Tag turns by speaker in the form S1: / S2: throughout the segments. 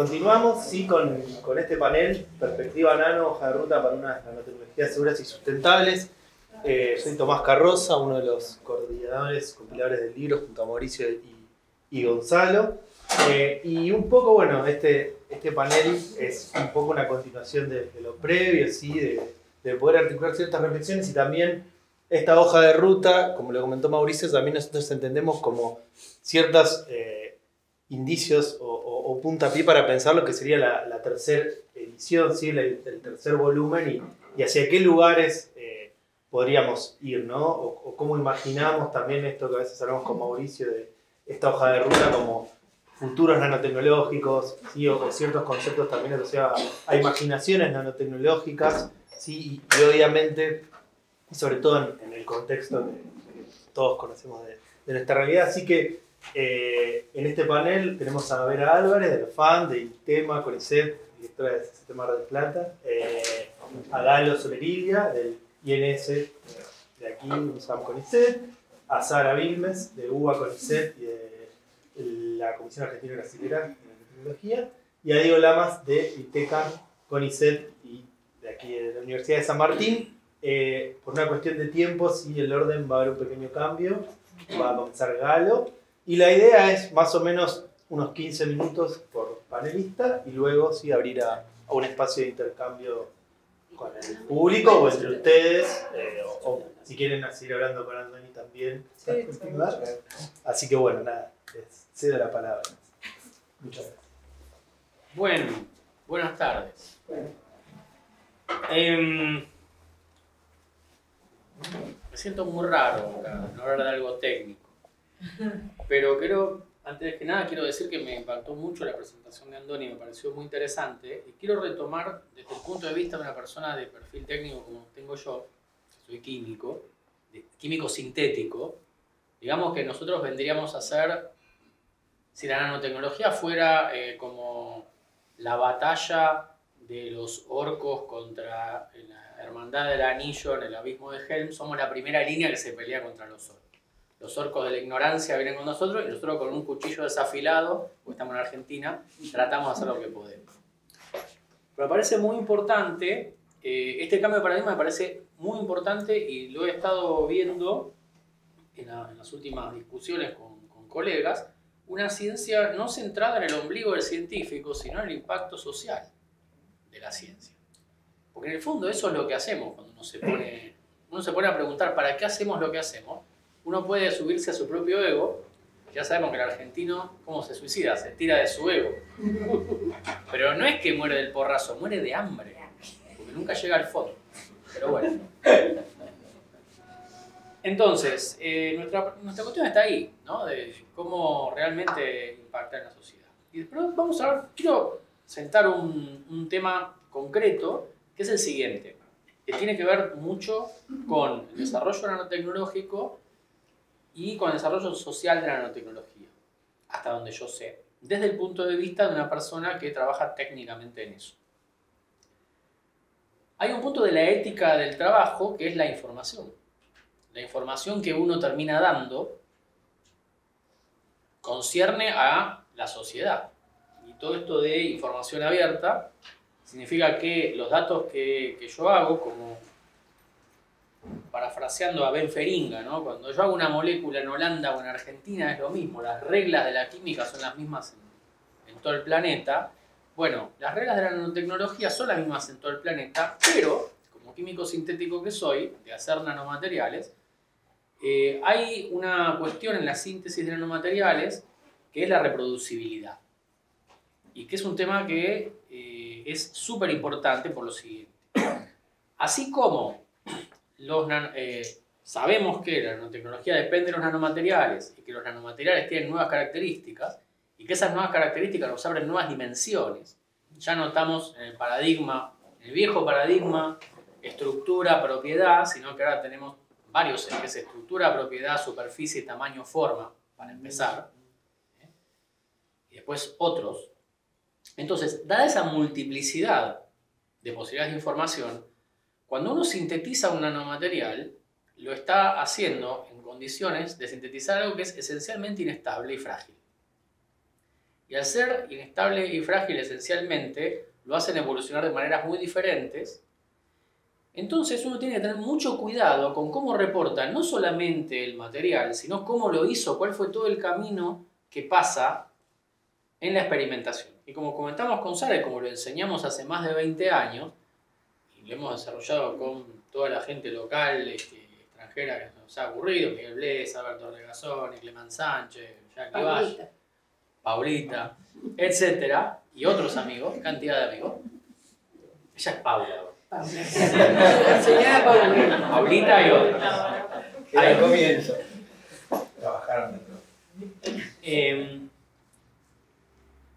S1: continuamos sí, con este panel, Perspectiva Nano, hoja de ruta para unas nanotecnologías seguras y sustentables. Soy Tomás Carroza, uno de los coordinadores, compiladores del libro, junto a Mauricio y Gonzalo. Y un poco, bueno, este panel es un poco una continuación de lo previo, ¿sí? de poder articular ciertas reflexiones y también esta hoja de ruta, como lo comentó Mauricio, también nosotros entendemos como ciertos indicios o puntapié para pensar lo que sería la tercera edición, ¿sí? el tercer volumen y hacia qué lugares podríamos ir, ¿no? O cómo imaginamos también esto que a veces hablamos con Mauricio de esta hoja de ruta como futuros nanotecnológicos, ¿sí? o ciertos conceptos también asociados a imaginaciones nanotecnológicas, ¿sí? y obviamente, sobre todo en el contexto que todos conocemos de nuestra realidad. Así que en este panel tenemos a Vera Álvarez, de la FAN, de ITEMA, CONICET, directora del Sistema Mar del Plata, a Galo Solerilla, del INS de aquí, UNSAM CONICET, a Sara Vilmes, de UBA CONICET y de la Comisión Argentina Brasilera de Tecnología, y a Diego Lamas, de ITECAN, CONICET y de aquí de la Universidad de San Martín. Por una cuestión de tiempo, sí, el orden va a haber un pequeño cambio, va a comenzar Galo, y la idea es más o menos unos 15 minutos por panelista y luego sí abrir a un espacio de intercambio con el público o entre ustedes, o si quieren seguir hablando con Andoni también. Sí, así que bueno, nada, cedo la palabra. Muchas gracias.
S2: Bueno, buenas tardes. Me siento muy raro acá, no hablar de algo técnico. Pero antes que nada quiero decir que me impactó mucho la presentación de Andoni, me pareció muy interesante. Y quiero retomar desde el punto de vista de una persona de perfil técnico como tengo yo, que soy químico, químico sintético. Digamos que nosotros vendríamos a ser, si la nanotecnología fuera como la batalla de los orcos contra la hermandad del anillo en el abismo de Helm, somos la primera línea que se pelea contra los orcos. Los orcos de la ignorancia vienen con nosotros y nosotros con un cuchillo desafilado, porque estamos en Argentina, tratamos de hacer lo que podemos. Pero me parece muy importante, este cambio de paradigma me parece muy importante y lo he estado viendo en las últimas discusiones con colegas, una ciencia no centrada en el ombligo del científico, sino en el impacto social de la ciencia. Porque en el fondo eso es lo que hacemos cuando uno se pone a preguntar ¿para qué hacemos lo que hacemos? Uno puede subirse a su propio ego. Ya sabemos que el argentino, ¿cómo se suicida? Se tira de su ego. Pero no es que muere del porrazo, muere de hambre, porque nunca llega al fondo. Pero bueno. Entonces, nuestra cuestión está ahí, ¿no? De cómo realmente impacta en la sociedad. Y después vamos a ver, quiero sentar un tema concreto, que es el siguiente, que tiene que ver mucho con el desarrollo nanotecnológico y con el desarrollo social de la nanotecnología, hasta donde yo sé, desde el punto de vista de una persona que trabaja técnicamente en eso. Hay un punto de la ética del trabajo que es la información. La información que uno termina dando concierne a la sociedad. Y todo esto de información abierta significa que los datos que yo hago, como parafraseando a Ben Feringa, ¿no? Cuando yo hago una molécula en Holanda o en Argentina es lo mismo, las reglas de la química son las mismas en todo el planeta. Bueno, las reglas de la nanotecnología son las mismas en todo el planeta, pero como químico sintético que soy, de hacer nanomateriales, hay una cuestión en la síntesis de nanomateriales que es la reproducibilidad. Y que es un tema que es súper importante por lo siguiente. Así como sabemos que la nanotecnología depende de los nanomateriales y que los nanomateriales tienen nuevas características y que esas nuevas características nos abren nuevas dimensiones. Ya notamos en el paradigma, en el viejo paradigma, estructura, propiedad, sino que ahora tenemos varios ejes: estructura, propiedad, superficie, tamaño, forma, para empezar. Y después otros. Entonces, dada esa multiplicidad de posibilidades de información, cuando uno sintetiza un nanomaterial, lo está haciendo en condiciones de sintetizar algo que es esencialmente inestable y frágil. Y al ser inestable y frágil esencialmente, lo hacen evolucionar de maneras muy diferentes. Entonces uno tiene que tener mucho cuidado con cómo reporta no solamente el material, sino cómo lo hizo, cuál fue todo el camino que pasa en la experimentación. Y como comentamos con Sara y como lo enseñamos hace más de 20 años, y lo hemos desarrollado con toda la gente local, extranjera que nos ha ocurrido, Miguel Blesa, Alberto Regazzoni, Cleman Sánchez, Jackie Valle, Paulita, etcétera, y otros amigos, cantidad de amigos. Ella es Paula.
S3: Señora Paulita.
S2: Paulita y otros.
S4: Al comienzo. Trabajaron de todo.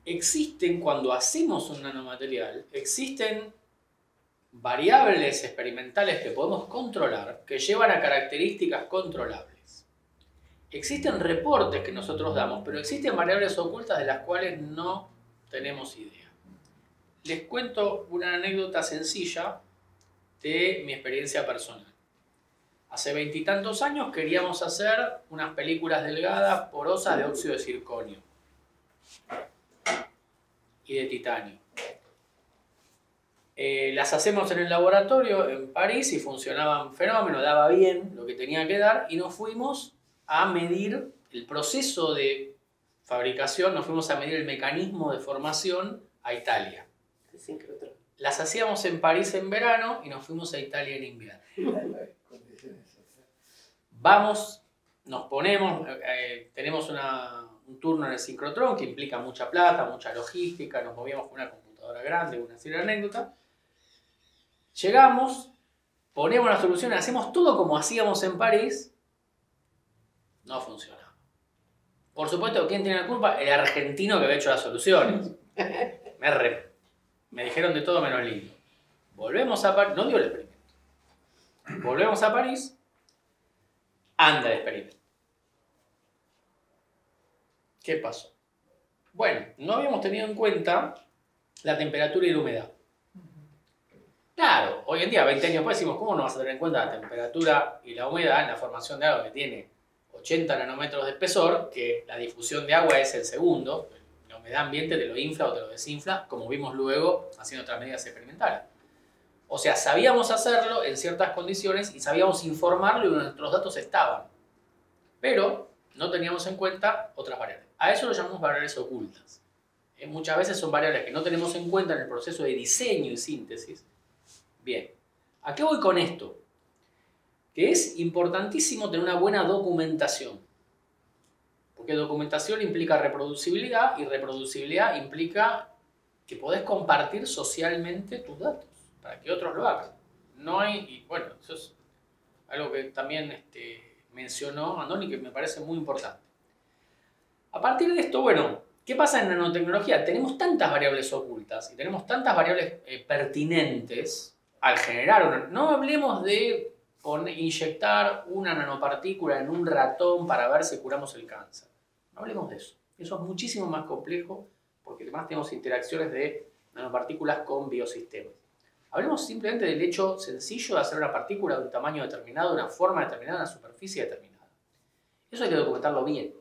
S2: Existen, cuando hacemos un nanomaterial, existen variables experimentales que podemos controlar, que llevan a características controlables. Existen reportes que nosotros damos, pero existen variables ocultas de las cuales no tenemos idea. Les cuento una anécdota sencilla de mi experiencia personal. Hace 20 y tantos años queríamos hacer unas películas delgadas, porosas de óxido de circonio y de titanio. Las hacemos en el laboratorio en París y funcionaban fenómeno, daba bien lo que tenía que dar, y nos fuimos a medir el proceso de fabricación, nos fuimos a medir el mecanismo de formación a Italia. Las hacíamos en París en verano y nos fuimos a Italia en invierno. Vamos, nos ponemos, tenemos un turno en el sincrotrón que implica mucha plata, mucha logística, nos movíamos con una computadora grande, una serie de anécdotas. Llegamos, ponemos la solución, hacemos todo como hacíamos en París, no funcionaba. Por supuesto, ¿quién tiene la culpa? El argentino que había hecho las soluciones. Me dijeron de todo menos lindo. Volvemos a París, no dio el experimento. Volvemos a París, anda el experimento. ¿Qué pasó? Bueno, no habíamos tenido en cuenta la temperatura y la humedad. Claro, hoy en día, 20 años después, decimos, ¿cómo no vas a tener en cuenta la temperatura y la humedad en la formación de algo que tiene 80 nanómetros de espesor, que la difusión de agua es el segundo? La humedad ambiente te lo infla o te lo desinfla, como vimos luego haciendo otras medidas experimentales. O sea, sabíamos hacerlo en ciertas condiciones y sabíamos informarlo y nuestros datos estaban. Pero no teníamos en cuenta otras variables. A eso lo llamamos variables ocultas. Muchas veces son variables que no tenemos en cuenta en el proceso de diseño y síntesis. Bien, ¿a qué voy con esto? Que es importantísimo tener una buena documentación. Porque documentación implica reproducibilidad y reproducibilidad implica que podés compartir socialmente tus datos para que otros lo hagan. No hay, y bueno, eso es algo que también mencionó Andoni, que me parece muy importante. A partir de esto, bueno, ¿qué pasa en nanotecnología? Tenemos tantas variables ocultas y tenemos tantas variables pertinentes al generar una... No hablemos de inyectar una nanopartícula en un ratón para ver si curamos el cáncer. No hablemos de eso. Eso es muchísimo más complejo porque además tenemos interacciones de nanopartículas con biosistemas. Hablemos simplemente del hecho sencillo de hacer una partícula de un tamaño determinado, de una forma determinada, de una superficie determinada. Eso hay que documentarlo bien.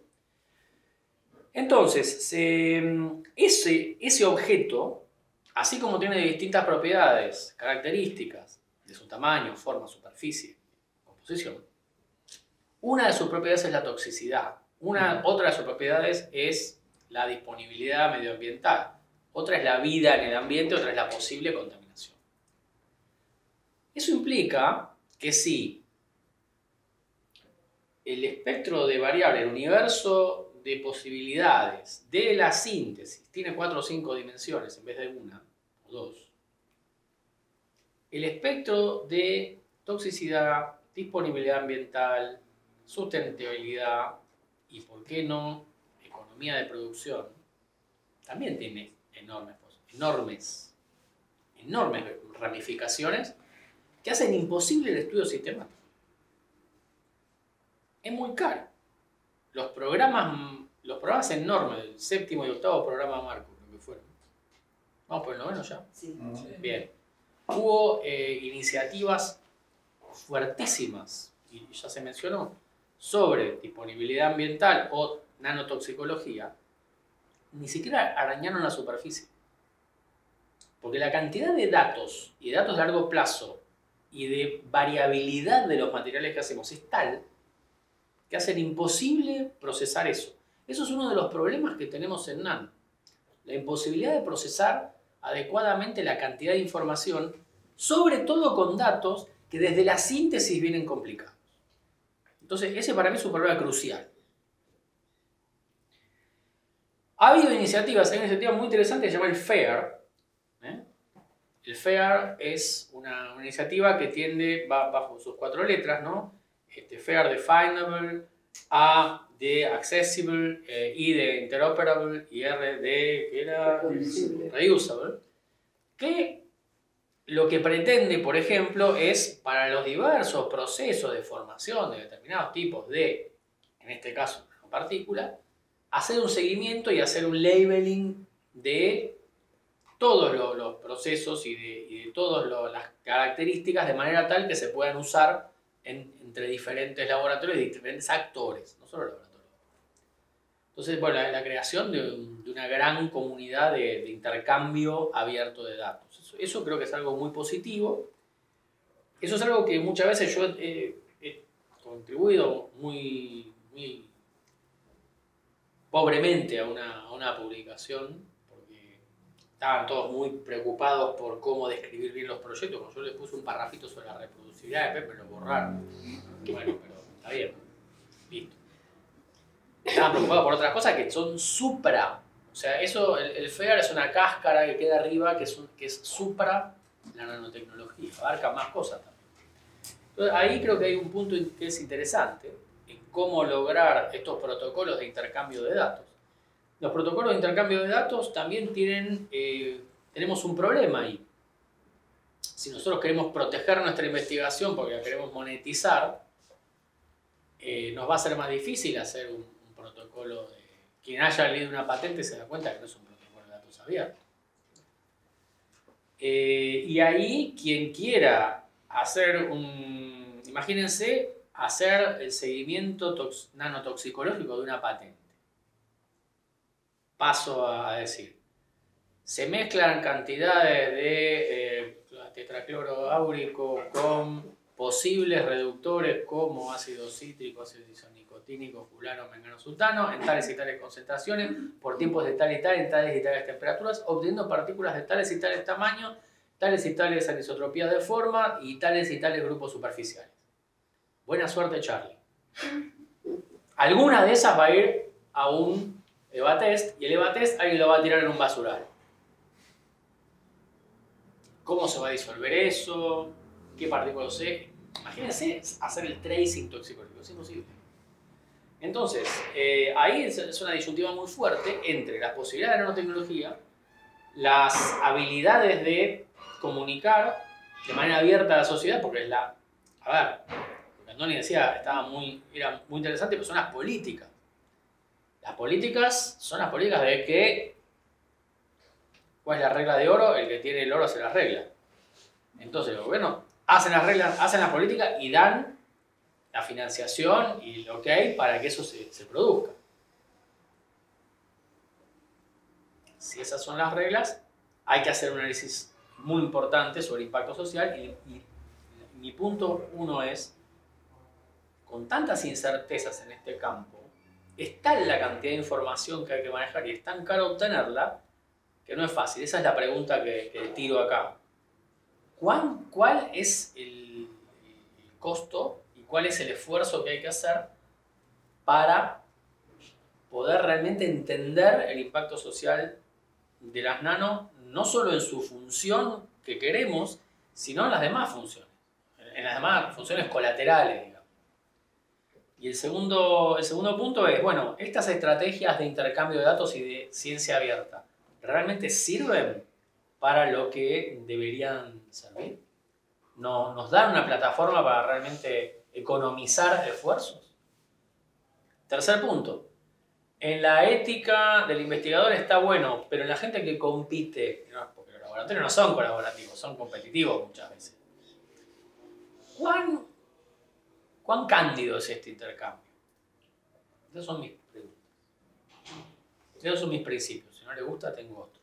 S2: Entonces, ese objeto, así como tiene distintas propiedades, características de su tamaño, forma, superficie, composición, una de sus propiedades es la toxicidad. Otra de sus propiedades es la disponibilidad medioambiental. Otra es la vida en el ambiente, otra es la posible contaminación. Eso implica que si el espectro de variables, el universo de posibilidades de la síntesis tiene 4 o 5 dimensiones en vez de una o 2, el espectro de toxicidad, disponibilidad ambiental, sustentabilidad y, ¿por qué no?, economía de producción, también tiene enormes ramificaciones que hacen imposible el estudio sistemático. Es muy caro. Los programas enormes, el 7º y 8º programa Marco, creo que fueron. ¿Vamos por el 9º ya?
S3: Sí.
S2: Bien. Hubo iniciativas fuertísimas, y ya se mencionó, sobre disponibilidad ambiental o nanotoxicología, ni siquiera arañaron la superficie. Porque la cantidad de datos, y de datos de largo plazo, y de variabilidad de los materiales que hacemos es tal que hacen imposible procesar eso. Eso es uno de los problemas que tenemos en Nano. La imposibilidad de procesar adecuadamente la cantidad de información, sobre todo con datos que desde la síntesis vienen complicados. Entonces, ese para mí es un problema crucial. Ha habido iniciativas, hay una iniciativa muy interesante que se llama el FAIR. El FAIR es una iniciativa que tiende, va bajo sus 4 letras, ¿no? FAIR Definable, A de Accessible, I de Interoperable y R de, ¿qué era? Reusable. Que lo que pretende, por ejemplo, es para los diversos procesos de formación de determinados tipos de, en este caso, partícula, hacer un seguimiento y hacer un labeling de todos los procesos y de todas las características de manera tal que se puedan usar entre diferentes laboratorios y diferentes actores, no solo laboratorios. Entonces, bueno, la creación de una gran comunidad de intercambio abierto de datos. Eso creo que es algo muy positivo. Eso es algo que muchas veces yo he contribuido muy pobremente a una publicación, porque estaban todos muy preocupados por cómo describir bien los proyectos. Como yo les puse un parrafito sobre la reproducibilidad de Pep, me lo borraron. Bueno, pero está bien, listo. Estaban preocupados por otras cosas que son supra. O sea, eso, el FAIR es una cáscara que queda arriba que es supra la nanotecnología, abarca más cosas también. Entonces, ahí creo que hay un punto que es interesante, en cómo lograr estos protocolos de intercambio de datos. Los protocolos de intercambio de datos también tenemos un problema ahí. Si nosotros queremos proteger nuestra investigación porque la queremos monetizar, nos va a ser más difícil hacer un protocolo de... Quien haya leído una patente se da cuenta que no es un protocolo de datos abiertos. Y ahí quien quiera hacer imagínense hacer el seguimiento nanotoxicológico de una patente. Paso a decir, se mezclan cantidades de tetracloroáurico con posibles reductores como ácido cítrico, ácido isonicotínico, fulano, mengano, sultano, en tales y tales concentraciones, por tiempos de tal y tal, en tales y tales temperaturas, obteniendo partículas de tales y tales tamaños, tales y tales anisotropías de forma y tales grupos superficiales. Buena suerte, Charlie. Alguna de esas va a ir a un EVA-test y el EVA-test alguien lo va a tirar en un basural. ¿Cómo se va a disolver eso? ¿Qué partículas sé? Imagínense hacer el tracing toxicológico, es imposible. Entonces, ahí es una disyuntiva muy fuerte entre las posibilidades de nanotecnología, las habilidades de comunicar de manera abierta a la sociedad, porque es la... A ver, lo que Andoni decía era muy interesante, pero son las políticas. Las políticas son las políticas de que... ¿Cuál es la regla de oro? El que tiene el oro hace la regla. Entonces, los gobiernos hacen las reglas, hacen la política y dan la financiación y lo que hay para que eso se produzca. Si esas son las reglas, hay que hacer un análisis muy importante sobre el impacto social y mi punto 1 es, con tantas incertezas en este campo, es tal la cantidad de información que hay que manejar y es tan caro obtenerla que no es fácil. Esa es la pregunta que tiro acá. ¿Cuál es el costo y cuál es el esfuerzo que hay que hacer para poder realmente entender el impacto social de las nano, no solo en su función que queremos, sino en las demás funciones, en las demás funciones colaterales, digamos? Y el segundo punto es, bueno, estas estrategias de intercambio de datos y de ciencia abierta, ¿realmente sirven para lo que deberían servir? ¿Nos dan una plataforma para realmente economizar esfuerzos? Tercer punto. En la ética del investigador está bueno, pero en la gente que compite, porque los laboratorios no son colaborativos, son competitivos muchas veces. ¿Cuán cándido es este intercambio? Esas son mis preguntas. Esos son mis principios. Si no le gusta, tengo otros.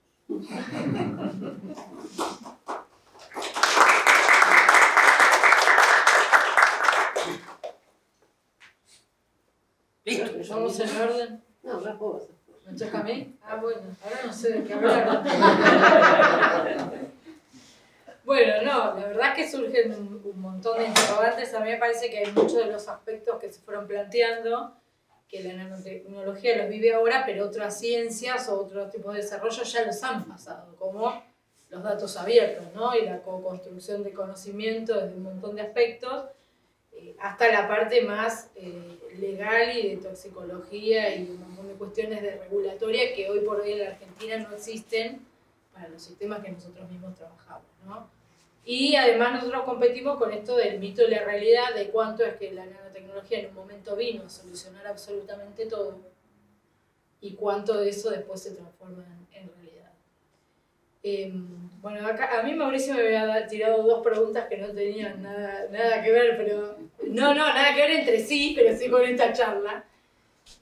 S3: ¿Listo? ¿Vamos en orden?
S5: No, vas vos.
S3: ¿Me toca a mí? Ah, bueno, ahora no sé de qué hablar. Bueno, no, la verdad es que surgen un montón de interrogantes. A mí me parece que hay muchos de los aspectos que se fueron planteando, que la nanotecnología los vive ahora, pero otras ciencias o otros tipos de desarrollo ya los han pasado, como los datos abiertos, ¿no? Y la co-construcción de conocimiento desde un montón de aspectos, hasta la parte más legal y de toxicología y un montón de cuestiones de regulatoria que hoy por hoy en la Argentina no existen para los sistemas que nosotros mismos trabajamos, ¿no? Y además nosotros competimos con esto del mito y la realidad de cuánto es que la nanotecnología en un momento vino a solucionar absolutamente todo y cuánto de eso después se transforma en realidad. Bueno, acá, a mí Mauricio me había tirado dos preguntas que no tenían nada que ver, pero nada que ver entre sí, pero sí con esta charla.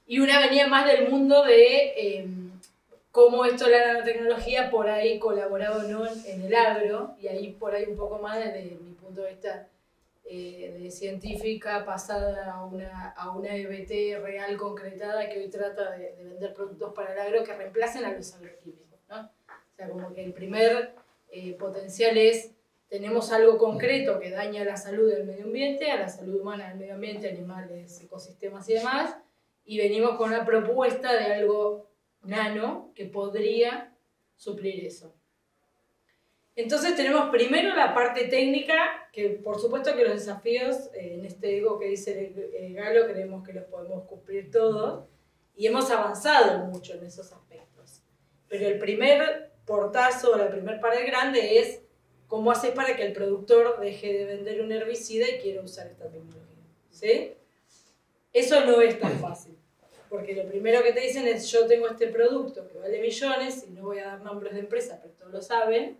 S3: Y una venía más del mundo de cómo esto de la nanotecnología por ahí colaboraba o no en el agro, y ahí por ahí un poco más desde mi punto de vista de científica pasada a una EBT real concretada que hoy trata de vender productos para el agro que reemplacen a los agroquímicos, ¿no? O sea, como que el primer potencial es, tenemos algo concreto que daña la salud del medio ambiente, a la salud humana del medio ambiente, animales, ecosistemas y demás, y venimos con una propuesta de algo nano que podría suplir eso. Entonces tenemos primero la parte técnica, que por supuesto que los desafíos, en este ego que dice Galo, creemos que los podemos cumplir todos, y hemos avanzado mucho en esos aspectos. Pero el primer portazo, la primer pared grande es cómo haces para que el productor deje de vender un herbicida y quiera usar esta tecnología, ¿sí? Eso no es tan fácil. Porque lo primero que te dicen es, yo tengo este producto que vale millones, y no voy a dar nombres de empresas, pero todos lo saben,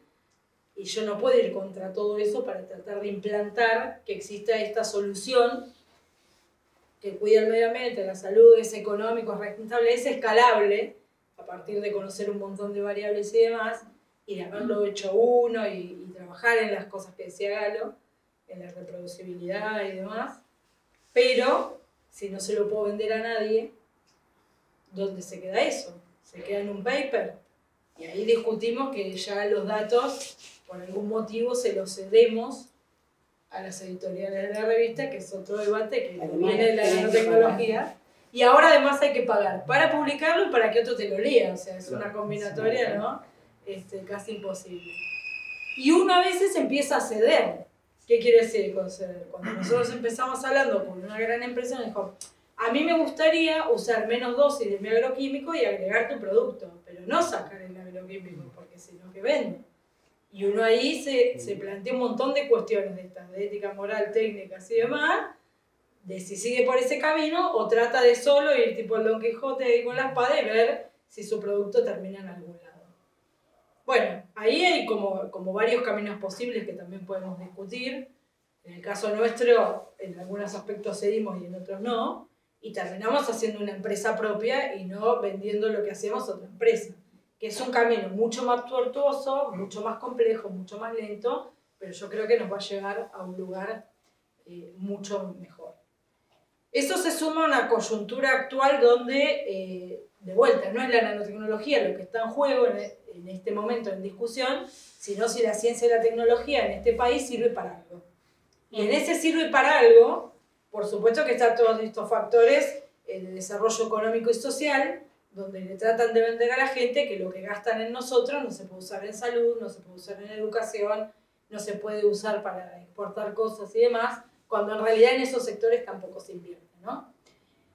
S3: y yo no puedo ir contra todo eso para tratar de implantar que exista esta solución que cuida el medio ambiente, la salud, es económico, es rentable, es escalable, a partir de conocer un montón de variables y demás, y de haberlo hecho uno y trabajar en las cosas que decía Galo, en la reproducibilidad y demás, pero si no se lo puedo vender a nadie, ¿dónde se queda eso? Se queda en un paper. Y ahí discutimos que ya los datos, por algún motivo, se los cedemos a las editoriales de la revista, que es otro debate que viene de la nanotecnología. Y ahora además hay que pagar para publicarlo y para que otro te lo lea. O sea, es una combinatoria, ¿no? Casi imposible. Y uno a veces empieza a ceder. ¿Qué quiere decir con ceder? Cuando nosotros empezamos hablando con una gran empresa, nos dijo, a mí me gustaría usar menos dosis de mi agroquímico y agregar tu producto, pero no sacar el agroquímico, porque si no, ¿qué vendo? Y uno ahí se plantea un montón de cuestiones de estas, de ética, moral, técnicas y demás, de si sigue por ese camino o trata de solo ir tipo el Don Quijote ahí con la espada y ver si su producto termina en algún lado. Bueno, ahí hay como varios caminos posibles que también podemos discutir. En el caso nuestro, en algunos aspectos cedimos y en otros no. Y terminamos haciendo una empresa propia y no vendiendo lo que hacemos a otra empresa, que es un camino mucho más tortuoso, mucho más complejo, mucho más lento, pero yo creo que nos va a llevar a un lugar mucho mejor. Eso se suma a una coyuntura actual donde, de vuelta, no es la nanotecnología lo que está en juego en este momento en discusión, sino si la ciencia y la tecnología en este país sirve para algo. Y en ese sirve para algo, por supuesto que están todos estos factores de desarrollo económico y social, donde le tratan de vender a la gente que lo que gastan en nosotros no se puede usar en salud, no se puede usar en educación, no se puede usar para exportar cosas y demás, cuando en realidad en esos sectores tampoco se invierte, ¿no?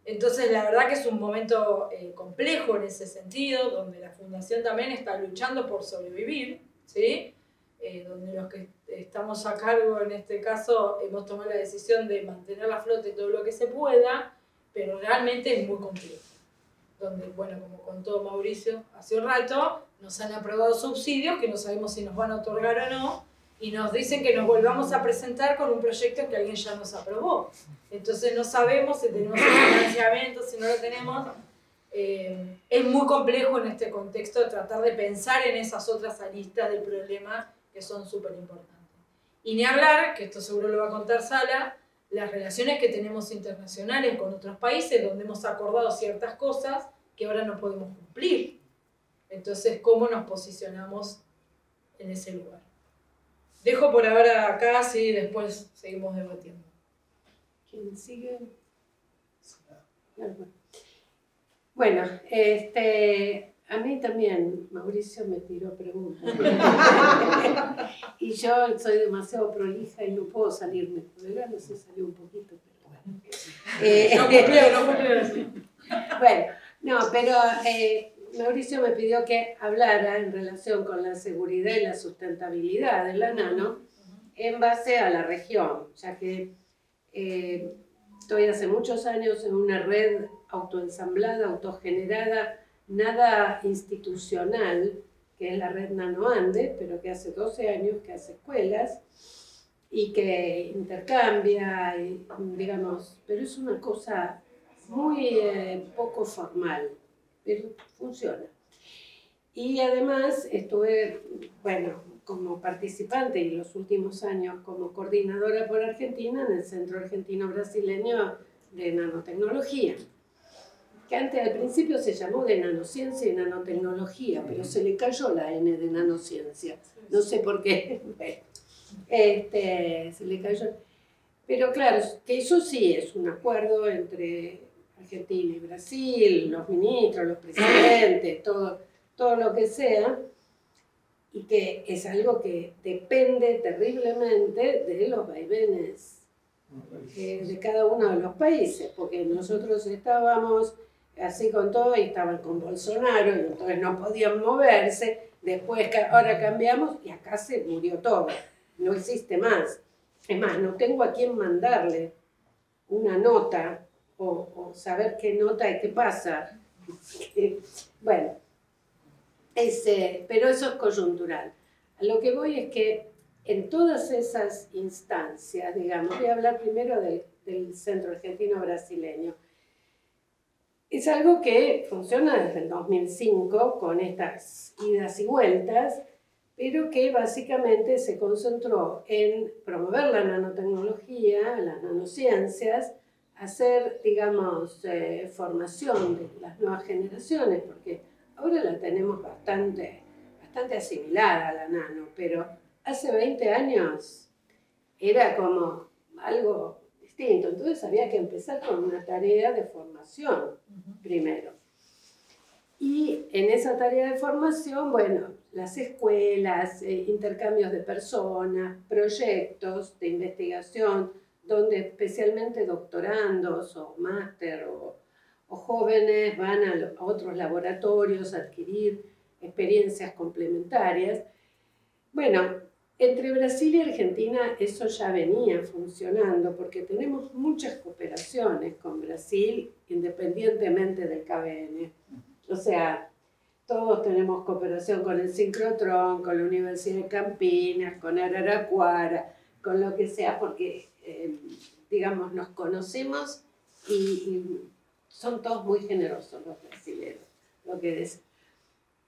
S3: Entonces la verdad que es un momento complejo en ese sentido, donde la Fundación también está luchando por sobrevivir, ¿sí? Donde los que estamos a cargo en este caso hemos tomado la decisión de mantener a flote todo lo que se pueda, pero realmente es muy complejo. Donde, bueno, como contó Mauricio hace un rato, nos han aprobado subsidios que no sabemos si nos van a otorgar o no, y nos dicen que nos volvamos a presentar con un proyecto que alguien ya nos aprobó. Entonces no sabemos si tenemos el financiamiento, si no lo tenemos. Es muy complejo en este contexto tratar de pensar en esas otras aristas del problema que son súper importantes. Y ni hablar, que esto seguro lo va a contar Sala, las relaciones que tenemos internacionales con otros países donde hemos acordado ciertas cosas que ahora no podemos cumplir. Entonces, ¿cómo nos posicionamos en ese lugar? Dejo por ahora acá, sí, después seguimos debatiendo.
S5: ¿Quién sigue? Bueno, a mí también Mauricio me tiró preguntas. Y yo soy demasiado prolija y no puedo salirme. No sé, salió un poquito, pero bueno. Bueno, no, pero Mauricio me pidió que hablara en relación con la seguridad y la sustentabilidad de la nano en base a la región, ya que estoy hace muchos años en una red autoensamblada, autogenerada, nada institucional, que es la red NanoAnde, pero que hace 12 años que hace escuelas y que intercambia, digamos, pero es una cosa muy poco formal, pero funciona. Y además estuve, bueno, como participante y los últimos años como coordinadora por Argentina en el Centro Argentino-Brasileño de Nanotecnología, que antes al principio se llamó de Nanociencia y Nanotecnología, pero se le cayó la N de Nanociencia, no sé por qué, se le cayó. Pero claro, que eso sí es un acuerdo entre Argentina y Brasil, los ministros, los presidentes, todo lo que sea, y que es algo que depende terriblemente de los vaivenes de cada uno de los países, porque nosotros estábamos así con todo y estaban con Bolsonaro y entonces no podían moverse, después ahora cambiamos y acá se murió todo, no existe más. Es más, no tengo a quién mandarle una nota o saber qué nota y qué pasa. Bueno, pero eso es coyuntural. A lo que voy es que en todas esas instancias, digamos, voy a hablar primero del Centro Argentino-Brasileño, es algo que funciona desde el 2005 con estas idas y vueltas, pero que básicamente se concentró en promover la nanotecnología, las nanociencias, hacer, digamos, formación de las nuevas generaciones, porque ahora la tenemos bastante asimilada a la nano, pero hace 20 años era como algo distinto. Entonces había que empezar con una tarea de formación primero. Y en esa tarea de formación, bueno, las escuelas, intercambios de personas, proyectos de investigación, donde especialmente doctorandos o máster o jóvenes van a otros laboratorios a adquirir experiencias complementarias. Bueno, entre Brasil y Argentina eso ya venía funcionando porque tenemos muchas cooperaciones con Brasil independientemente del KBN. O sea, todos tenemos cooperación con el sincrotrón, con la Universidad de Campinas, con Araraquara, con lo que sea, porque, digamos, nos conocemos y son todos muy generosos los brasileños, lo que es.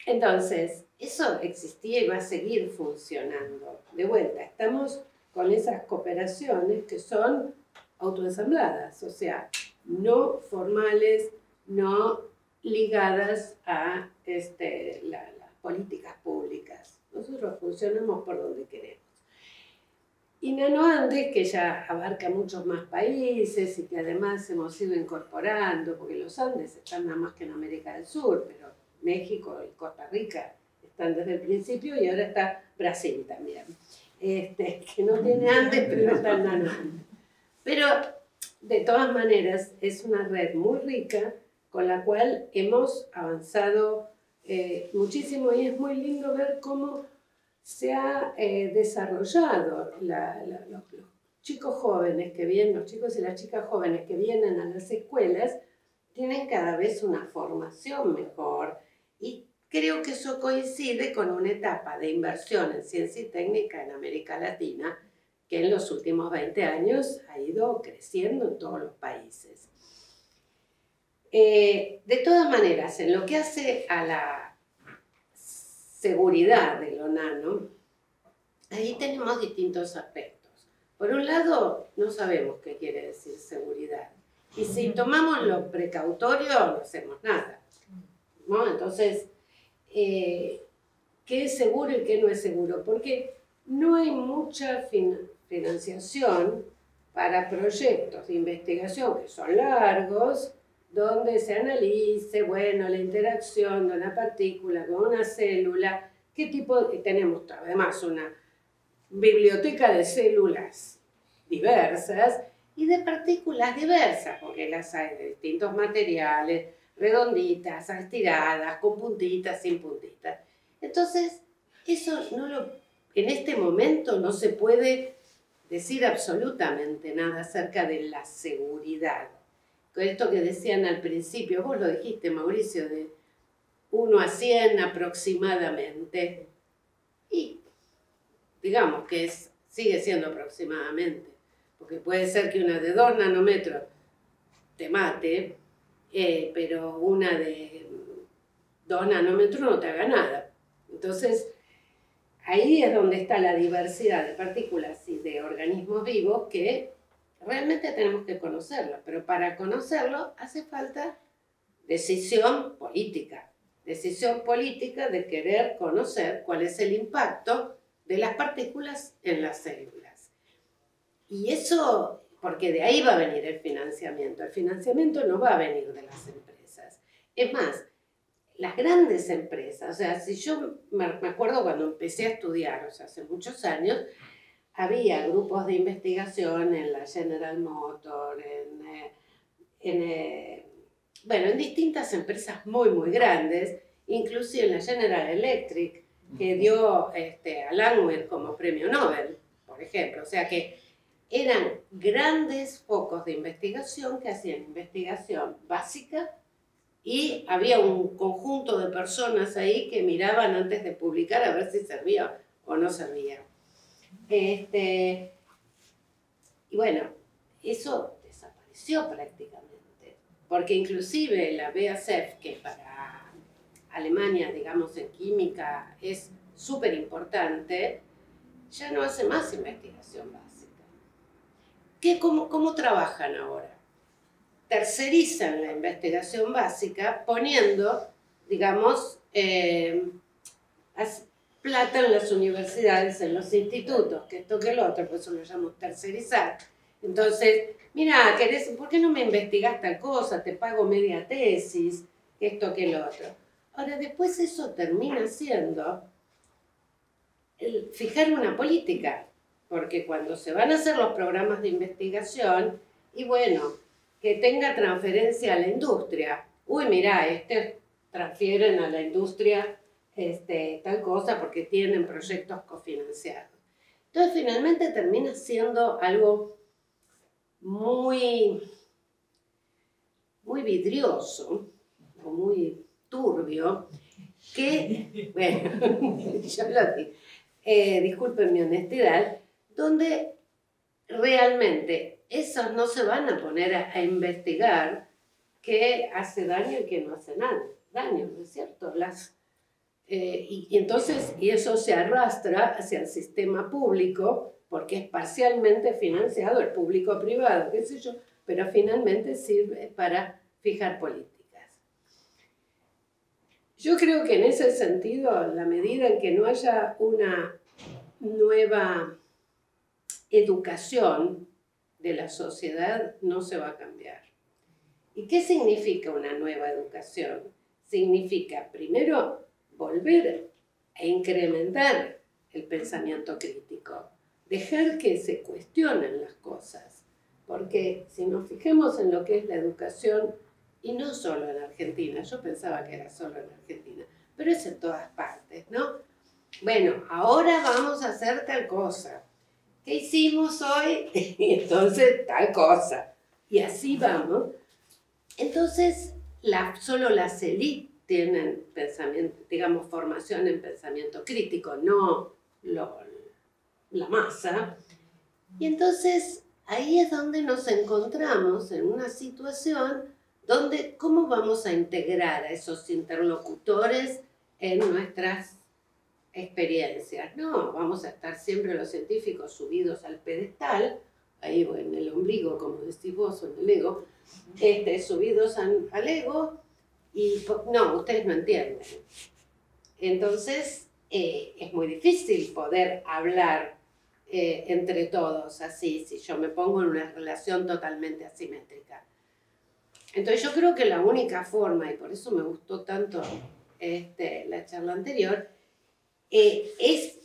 S5: Entonces, eso existía y va a seguir funcionando. De vuelta, estamos con esas cooperaciones que son autoensambladas, o sea, no formales, no ligadas a las políticas públicas. Nosotros funcionamos por donde queremos. Y NanoAnde, que ya abarca muchos más países y que además hemos ido incorporando, porque los Andes están nada más que en América del Sur, pero México y Costa Rica están desde el principio y ahora está Brasil también, que no tiene Andes, pero está en NanoAnde. Pero de todas maneras es una red muy rica con la cual hemos avanzado muchísimo y es muy lindo ver cómo se ha desarrollado los chicos jóvenes que vienen, los chicos y las chicas jóvenes que vienen a las escuelas tienen cada vez una formación mejor y creo que eso coincide con una etapa de inversión en ciencia y técnica en América Latina que en los últimos 20 años ha ido creciendo en todos los países. De todas maneras, en lo que hace a la seguridad de lo nano, ahí tenemos distintos aspectos. Por un lado, no sabemos qué quiere decir seguridad. Y si tomamos lo precautorio, no hacemos nada, ¿no? Entonces, ¿qué es seguro y qué no es seguro? Porque no hay mucha financiación para proyectos de investigación que son largos, donde se analice, bueno, la interacción de una partícula con una célula, qué tipo, tenemos además una biblioteca de células diversas y de partículas diversas, porque las hay de distintos materiales, redonditas, estiradas, con puntitas, sin puntitas. Entonces, eso en este momento no se puede decir absolutamente nada acerca de la seguridad. Con esto que decían al principio, vos lo dijiste, Mauricio, de 1 a 100 aproximadamente. Y digamos que sigue siendo aproximadamente, porque puede ser que una de 2 nanómetros te mate, pero una de 2 nanómetros no te haga nada. Entonces, ahí es donde está la diversidad de partículas y de organismos vivos que realmente tenemos que conocerlo, pero para conocerlo hace falta decisión política de querer conocer cuál es el impacto de las partículas en las células. Y eso, porque de ahí va a venir el financiamiento no va a venir de las empresas. Es más, las grandes empresas, o sea, si yo me acuerdo cuando empecé a estudiar, o sea, hace muchos años, había grupos de investigación en la General Motors, en distintas empresas muy, muy grandes, inclusive en la General Electric, que dio a Langmuir como premio Nobel, por ejemplo. O sea que eran grandes focos de investigación que hacían investigación básica y había un conjunto de personas ahí que miraban antes de publicar a ver si servía o no servía. Y bueno, eso desapareció prácticamente, porque inclusive la BASF, que para Alemania, digamos, en química es súper importante, ya no hace más investigación básica. ¿Cómo trabajan ahora? Tercerizan la investigación básica poniendo, digamos, plata en las universidades, en los institutos, que esto que lo otro, por eso lo llamamos tercerizar. Entonces, mira, ¿por qué no me investigás tal cosa? Te pago media tesis, que esto que lo otro. Ahora, después eso termina siendo fijar una política, porque cuando se van a hacer los programas de investigación, y bueno, que tenga transferencia a la industria. Uy, mira, transfieren a la industria tal cosa porque tienen proyectos cofinanciados. Entonces, finalmente termina siendo algo muy, muy vidrioso, o muy turbio, que, bueno, yo lo dije, disculpen mi honestidad, donde realmente esos no se van a poner a investigar qué hace daño y qué no hace daño, ¿no es cierto? Y entonces, y eso se arrastra hacia el sistema público, porque es parcialmente financiado, el público-privado, qué sé yo, pero finalmente sirve para fijar políticas. Yo creo que en ese sentido, la medida en que no haya una nueva educación de la sociedad, no se va a cambiar. ¿Y qué significa una nueva educación? Significa, primero, volver a incrementar el pensamiento crítico, dejar que se cuestionen las cosas, porque si nos fijamos en lo que es la educación, y no solo en Argentina, yo pensaba que era solo en Argentina, pero es en todas partes, ¿no? Bueno, ahora vamos a hacer tal cosa. ¿Qué hicimos hoy? Entonces, tal cosa. Y así vamos. Entonces, solo las élites tienen pensamiento, digamos, formación en pensamiento crítico, no la masa. Y entonces, ahí es donde nos encontramos en una situación ¿Cómo vamos a integrar a esos interlocutores en nuestras experiencias? No, vamos a estar siempre los científicos subidos al pedestal, ahí o en el ombligo, como decís vos, o en el ego, subidos al ego, y no, ustedes no entienden. Entonces, es muy difícil poder hablar entre todos así, si yo me pongo en una relación totalmente asimétrica. Entonces yo creo que la única forma, y por eso me gustó tanto la charla anterior, es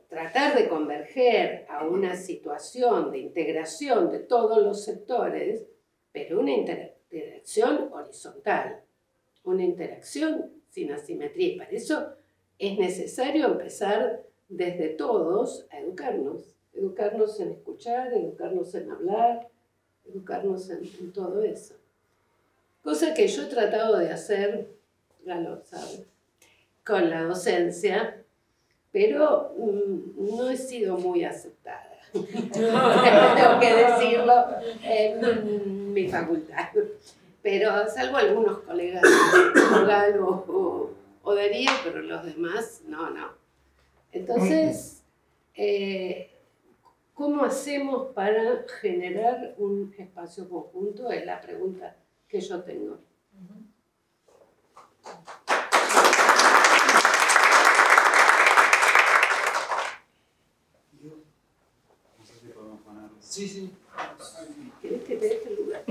S5: tratar de converger a una situación de integración de todos los sectores, pero una interacción horizontal, una interacción sin asimetría. Y para eso es necesario empezar desde todos a educarnos en escuchar, educarnos en hablar, educarnos en todo eso. Cosa que yo he tratado de hacer, ya lo saben, con la docencia, pero no he sido muy aceptada. Tengo que decirlo en mi facultad. Pero salvo algunos colegas de Galo o Darío, pero los demás, no. Entonces, ¿cómo hacemos para generar un espacio conjunto? Es la pregunta que yo tengo.
S6: No sé si podemos ponerlo.
S1: Sí.
S5: ¿Querés que te deje el lugar?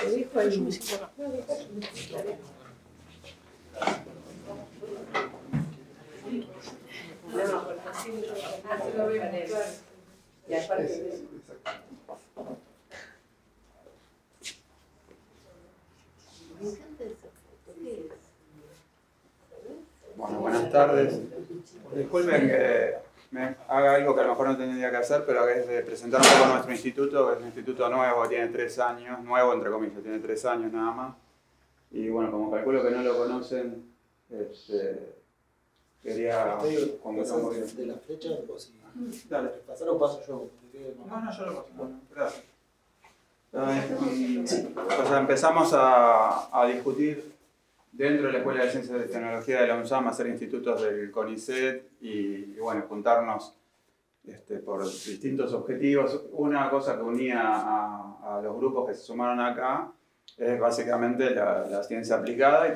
S5: Te dejo ahí.
S3: Yo me siento acá.
S5: No, porque así lo veo en él. Y aparte me encanta esa foto. ¿Qué es?
S6: Bueno, buenas tardes. Disculpen que me haga algo que a lo mejor no tendría que hacer, pero que es de presentar un poco nuestro instituto, que es un instituto nuevo, que tiene 3 años, nuevo entre comillas, tiene 3 años nada más. Y bueno, como calculo que no lo conocen, quería conversar un poquito.
S1: ¿De la flecha o si
S6: Dale.
S1: pasar o paso yo?
S6: No, yo lo paso. Bueno, gracias. O sea, empezamos a discutir dentro de la Escuela de Ciencias y Tecnología de la UNSAM, hacer institutos del CONICET y bueno, juntarnos por distintos objetivos. Una cosa que unía a los grupos que se sumaron acá es básicamente la ciencia aplicada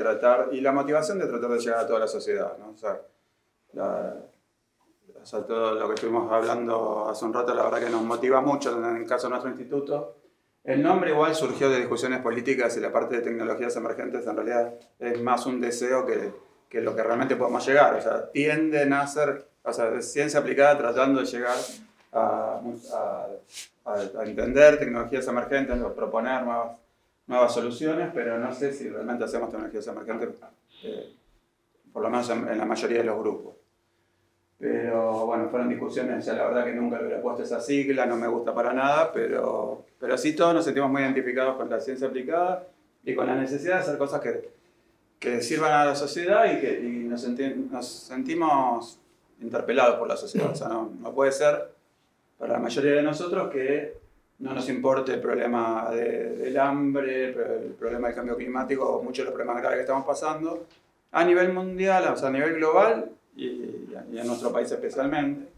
S6: y la motivación de tratar de llegar a toda la sociedad, ¿no? O sea, todo lo que estuvimos hablando hace un rato, la verdad que nos motiva mucho en el caso de nuestro instituto. El nombre igual surgió de discusiones políticas y la parte de tecnologías emergentes en realidad es más un deseo que lo que realmente podemos llegar. O sea, tienden a ser, o sea, ciencia aplicada tratando de llegar a entender tecnologías emergentes, a proponer nuevas soluciones, pero no sé si realmente hacemos tecnologías emergentes, por lo menos en la mayoría de los grupos. Pero bueno, fueron discusiones, ya la verdad que nunca le hubiera puesto esa sigla, no me gusta para nada, pero sí todos nos sentimos muy identificados con la ciencia aplicada y con la necesidad de hacer cosas que sirvan a la sociedad y nos sentimos interpelados por la sociedad. O sea, no puede ser para la mayoría de nosotros que no nos importe el problema del hambre, el problema del cambio climático o muchos de los problemas graves que estamos pasando a nivel mundial, o sea, a nivel global y en nuestro país especialmente.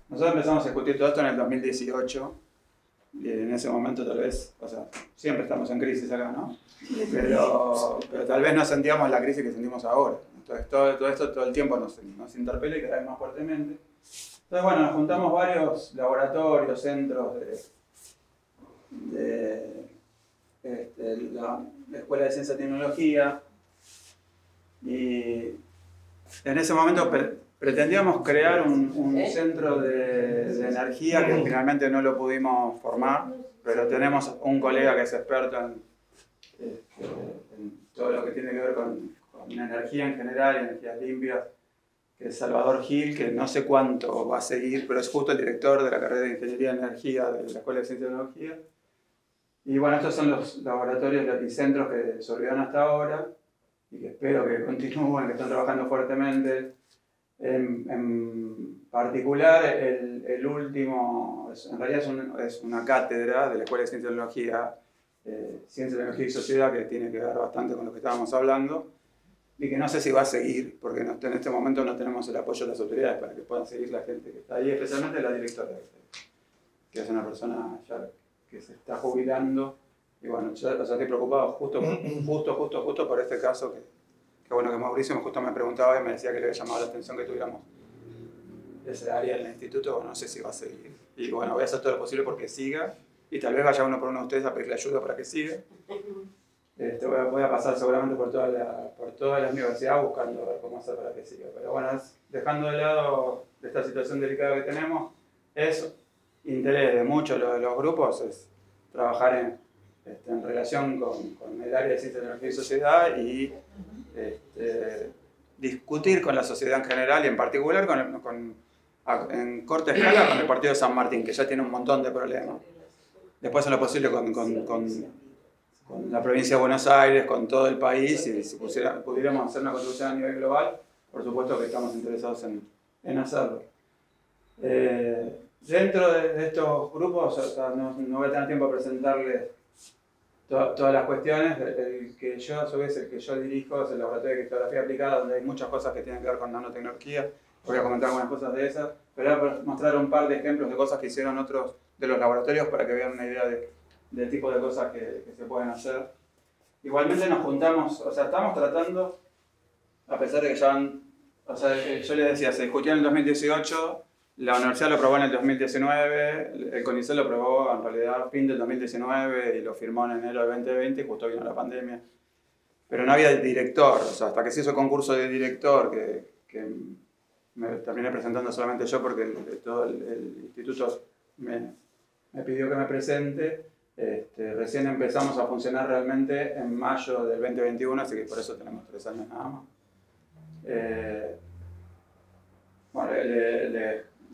S6: Nosotros empezamos a discutir todo esto en el 2018 y en ese momento tal vez, o sea, siempre estamos en crisis acá, ¿no? Pero tal vez no sentíamos la crisis que sentimos ahora. Entonces todo esto todo el tiempo nos interpela y cada vez más fuertemente. Entonces bueno, nos juntamos varios laboratorios, centros de la Escuela de Ciencia y Tecnología y en ese momento pretendíamos crear un centro de energía que finalmente no lo pudimos formar, pero tenemos un colega que es experto en todo lo que tiene que ver con energía en general, energías limpias, que es Salvador Gil, que no sé cuánto va a seguir, pero es justo el director de la carrera de Ingeniería de Energía de la Escuela de Ciencia y Tecnología. Y bueno, estos son los laboratorios, los epicentros que sobrevivieron hasta ahora y que espero que continúen, que están trabajando fuertemente. En particular, el último, en realidad es una cátedra de la Escuela de Ciencia y Tecnología Ciencia, Tecnología y Sociedad, que tiene que ver bastante con lo que estábamos hablando, y que no sé si va a seguir, porque en este momento no tenemos el apoyo de las autoridades para que puedan seguir la gente que está ahí, especialmente la directora, que es una persona ya que se está jubilando. Y bueno, yo estoy preocupado justo por este caso, que bueno, que Mauricio justo me preguntaba y me decía que le había llamado la atención que tuviéramos ese área en el instituto, no sé si va a seguir. Y bueno, voy a hacer todo lo posible porque siga, y tal vez vaya uno por uno de ustedes a pedirle ayuda para que siga. Voy a pasar seguramente por toda la universidad buscando ver cómo hacer para que siga. Pero bueno, dejando de lado esta situación delicada que tenemos, es interés de muchos de los grupos, es trabajar en relación con el área de Ciencia, Tecnología y Sociedad y discutir con la sociedad en general y en particular en corta escala con el Partido de San Martín, que ya tiene un montón de problemas. Después en lo posible con la provincia de Buenos Aires, con todo el país, y si pudiéramos hacer una contribución a nivel global, por supuesto que estamos interesados en hacerlo. Dentro de estos grupos, no voy a tener tiempo de presentarles todas las cuestiones. El que yo dirijo es el Laboratorio de Criptografía Aplicada, donde hay muchas cosas que tienen que ver con nanotecnología. Voy a comentar algunas cosas de esas, pero voy a mostrar un par de ejemplos de cosas que hicieron otros de los laboratorios para que vean una idea del tipo de cosas que se pueden hacer. Igualmente nos juntamos, estamos tratando, a pesar de que yo les decía, se discutió en el 2018, la universidad lo aprobó en el 2019, el CONICET lo aprobó en realidad a fin del 2019 y lo firmó en enero del 2020 y justo vino la pandemia. Pero no había director, hasta que se hizo el concurso de director, que me terminé presentando solamente yo porque todo el instituto me pidió que me presente. Recién empezamos a funcionar realmente en mayo del 2021, así que por eso tenemos 3 años nada más. Bueno,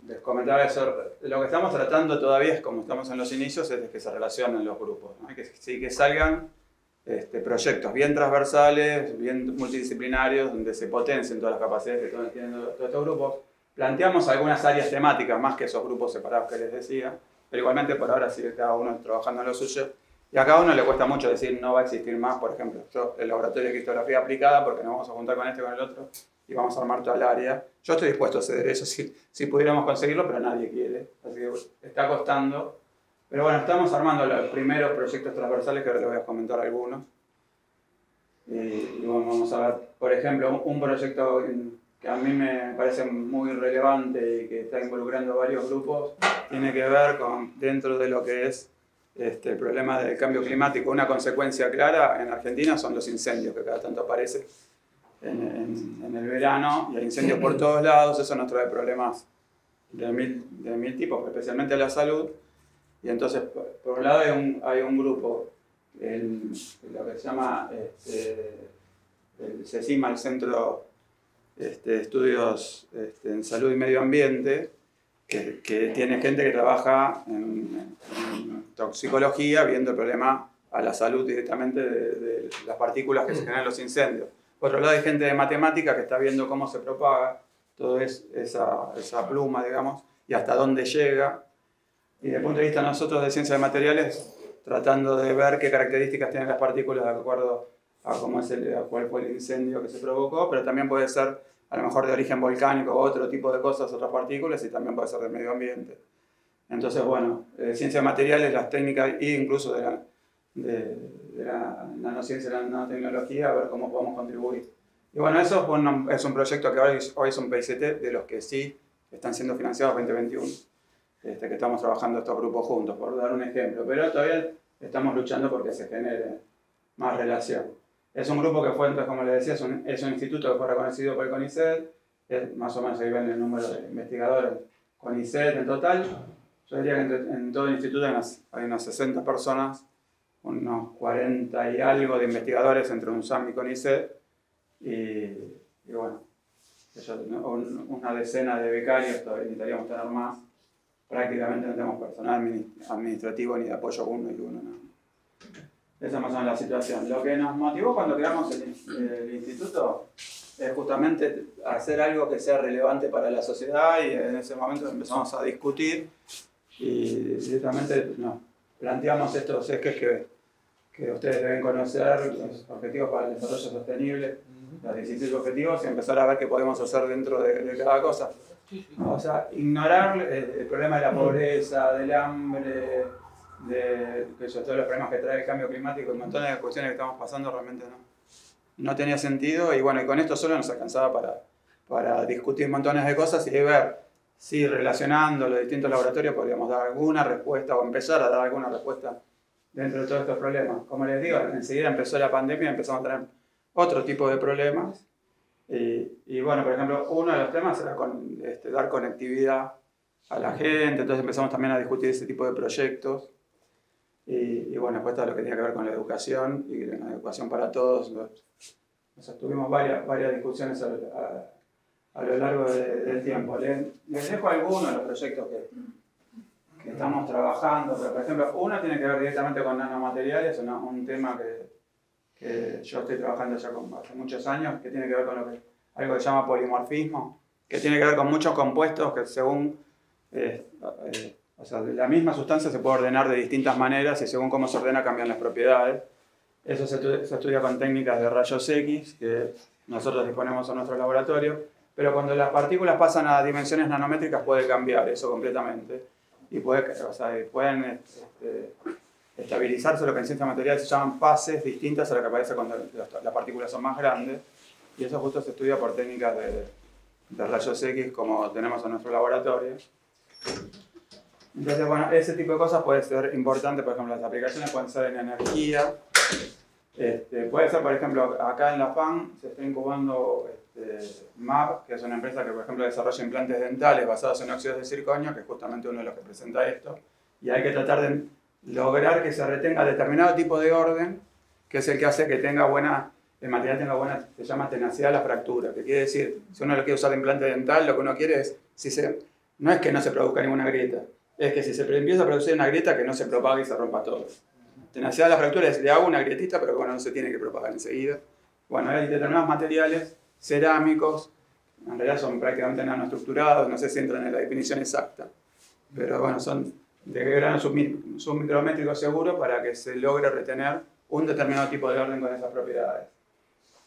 S6: les comentaba eso. Lo que estamos tratando todavía es, como estamos en los inicios, es de que se relacionen los grupos, ¿no? Que salgan proyectos bien transversales, bien multidisciplinarios, donde se potencien todas las capacidades que tienen todos estos grupos. Planteamos algunas áreas temáticas, más que esos grupos separados que les decía, pero igualmente por ahora sigue cada uno trabajando en lo suyo. Y a cada uno le cuesta mucho decir no va a existir más, por ejemplo, el laboratorio de criptografía aplicada, porque nos vamos a juntar con con el otro y vamos a armar toda el área. Yo estoy dispuesto a ceder eso si pudiéramos conseguirlo, pero nadie quiere, así que está costando. Pero bueno, estamos armando los primeros proyectos transversales, que ahora les voy a comentar algunos. Y bueno, vamos a ver, por ejemplo, un proyecto que a mí me parece muy relevante y que está involucrando varios grupos, tiene que ver con, dentro de lo que es el problema del cambio climático, una consecuencia clara en Argentina son los incendios, que cada tanto aparecen en el verano, y hay incendios por todos lados. Eso nos trae problemas de mil tipos, especialmente a la salud. Y entonces, por un lado hay un grupo, lo que se llama el CECIMA, el Centro de Estudios en Salud y Medio Ambiente, que tiene gente que trabaja en toxicología, viendo el problema a la salud directamente de las partículas que se generan en los incendios. Por otro lado hay gente de matemática que está viendo cómo se propaga toda esa pluma, digamos, y hasta dónde llega. Y desde el punto de vista nosotros de ciencia de materiales, tratando de ver qué características tienen las partículas de acuerdo a cuál fue el incendio que se provocó, pero también puede ser a lo mejor de origen volcánico o otro tipo de cosas, otras partículas, y también puede ser del medio ambiente. Entonces, bueno, ciencia de materiales, las técnicas e incluso de la nanociencia y la nanotecnología, a ver cómo podemos contribuir. Y bueno, eso es un proyecto que hoy es un PICT, de los que sí están siendo financiados 2021. Que estamos trabajando estos grupos juntos, por dar un ejemplo, pero todavía estamos luchando porque se genere más relación. Es un grupo que fue, entonces, como les decía, es un instituto que fue reconocido por el CONICET, más o menos ahí ven el número de investigadores CONICET en total. Yo diría que en todo el instituto hay unas 60 personas, unos 40 y algo de investigadores entre UNSAM y CONICET, y bueno, una decena de becarios, todavía necesitaríamos tener más. Prácticamente no tenemos personal administrativo ni de apoyo uno y uno. ¿No? Esa es más o menos la situación. Lo que nos motivó cuando creamos el instituto es justamente hacer algo que sea relevante para la sociedad, y en ese momento empezamos a discutir y directamente planteamos estos ejes que ustedes deben conocer, los objetivos para el desarrollo sostenible, los 16 objetivos, y empezar a ver qué podemos hacer dentro de cada cosa. O sea, ignorar el problema de la pobreza, del hambre, de todos los problemas que trae el cambio climático, y montones de cuestiones que estamos pasando realmente no tenía sentido, y bueno, y con esto solo nos alcanzaba para discutir montones de cosas y ver si relacionando los distintos laboratorios podríamos dar alguna respuesta o empezar a dar alguna respuesta dentro de todos estos problemas. Como les digo, enseguida empezó la pandemia y empezamos a tener otro tipo de problemas. Y bueno, por ejemplo, uno de los temas era dar conectividad a la gente, entonces empezamos también a discutir ese tipo de proyectos. Y bueno, después todo lo que tenía que ver con la educación y la educación para todos. O sea, tuvimos varias discusiones a lo largo del tiempo. Les dejo algunos de los proyectos que estamos trabajando, pero por ejemplo, uno tiene que ver directamente con nanomateriales, un tema que yo estoy trabajando ya hace muchos años, que tiene que ver con algo que se llama polimorfismo, que tiene que ver con muchos compuestos que según o sea, la misma sustancia se puede ordenar de distintas maneras y según cómo se ordena cambian las propiedades. Eso se estudia con técnicas de rayos X que nosotros disponemos en nuestro laboratorio, pero cuando las partículas pasan a dimensiones nanométricas puede cambiar eso completamente y pueden estabilizarse lo que en ciencia material se llaman fases distintas a lo que aparece cuando las partículas son más grandes, y eso justo se estudia por técnicas de rayos X como tenemos en nuestro laboratorio. Entonces, bueno, ese tipo de cosas puede ser importante, por ejemplo, las aplicaciones pueden ser en energía. Puede ser, por ejemplo, acá en la FAN se está incubando MAP, que es una empresa que, por ejemplo, desarrolla implantes dentales basados en óxidos de circonio, que es justamente uno de los que presenta esto. Y hay que tratar de lograr que se retenga determinado tipo de orden, que es el que hace que el material tenga buena, se llama tenacidad a la fractura, que quiere decir, si uno lo quiere usar de implante dental, lo que uno quiere es, no es que no se produzca ninguna grieta, es que si se empieza a producir una grieta, que no se propague y se rompa todo. Tenacidad a la fractura es, le hago una grietita, pero bueno, no se tiene que propagar enseguida. Bueno, hay determinados materiales cerámicos, en realidad son prácticamente nanoestructurados, no sé si entran en la definición exacta, pero bueno, son de grano submicrométrico seguro para que se logre retener un determinado tipo de orden con esas propiedades.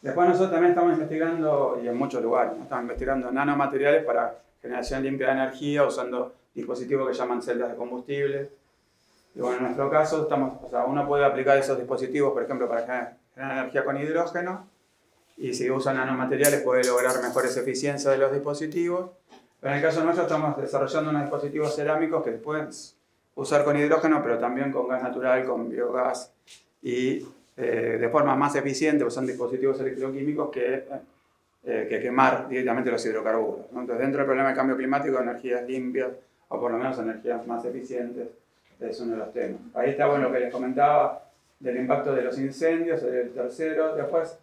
S6: Después nosotros también estamos investigando, y en muchos lugares, estamos investigando nanomateriales para generación limpia de energía usando dispositivos que llaman celdas de combustible. Y bueno, en nuestro caso, uno puede aplicar esos dispositivos, por ejemplo, para generar energía con hidrógeno, y si usa nanomateriales puede lograr mejores eficiencias de los dispositivos. Pero en el caso nuestro estamos desarrollando unos dispositivos cerámicos que pueden usar con hidrógeno, pero también con gas natural, con biogás, y de forma más eficiente, pues son dispositivos electroquímicos que quemar directamente los hidrocarburos, ¿no? Entonces, dentro del problema del cambio climático, energías limpias, o por lo menos energías más eficientes, es uno de los temas. Ahí está bueno lo que les comentaba del impacto de los incendios, el tercero. Después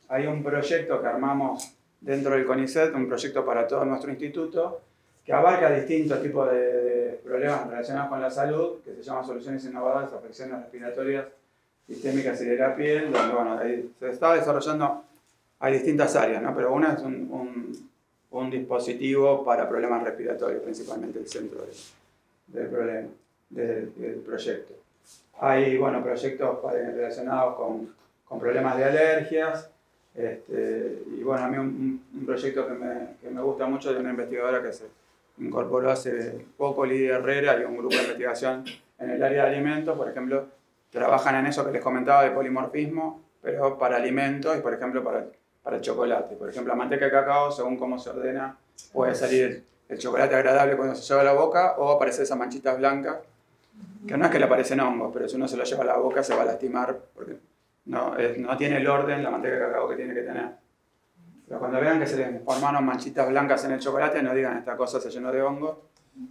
S6: hay un proyecto que armamos dentro del CONICET, un proyecto para todo nuestro instituto, que abarca distintos tipos de problemas relacionados con la salud, que se llama Soluciones Innovadoras, Afecciones Respiratorias, Sistémicas y de la Piel, donde bueno, ahí se está desarrollando, hay distintas áreas, ¿no? Pero una es un dispositivo para problemas respiratorios, principalmente el centro del problema, del proyecto. Hay bueno, proyectos relacionados con problemas de alergias, y bueno, a mí un proyecto que me gusta mucho de una investigadora que se incorporó hace poco, Lidia Herrera, y un grupo de investigación en el área de alimentos, por ejemplo, trabajan en eso que les comentaba de polimorfismo, pero para alimentos y por ejemplo para el chocolate. Por ejemplo, la manteca de cacao, según cómo se ordena, puede salir el chocolate agradable cuando se lleva a la boca o aparecer esas manchitas blancas, que no es que le aparecen hongos, pero si uno se lo lleva a la boca se va a lastimar porque no tiene el orden la manteca de cacao que tiene que tener. Pero cuando vean que se les formaron manchitas blancas en el chocolate, no digan esta cosa se llenó de hongos,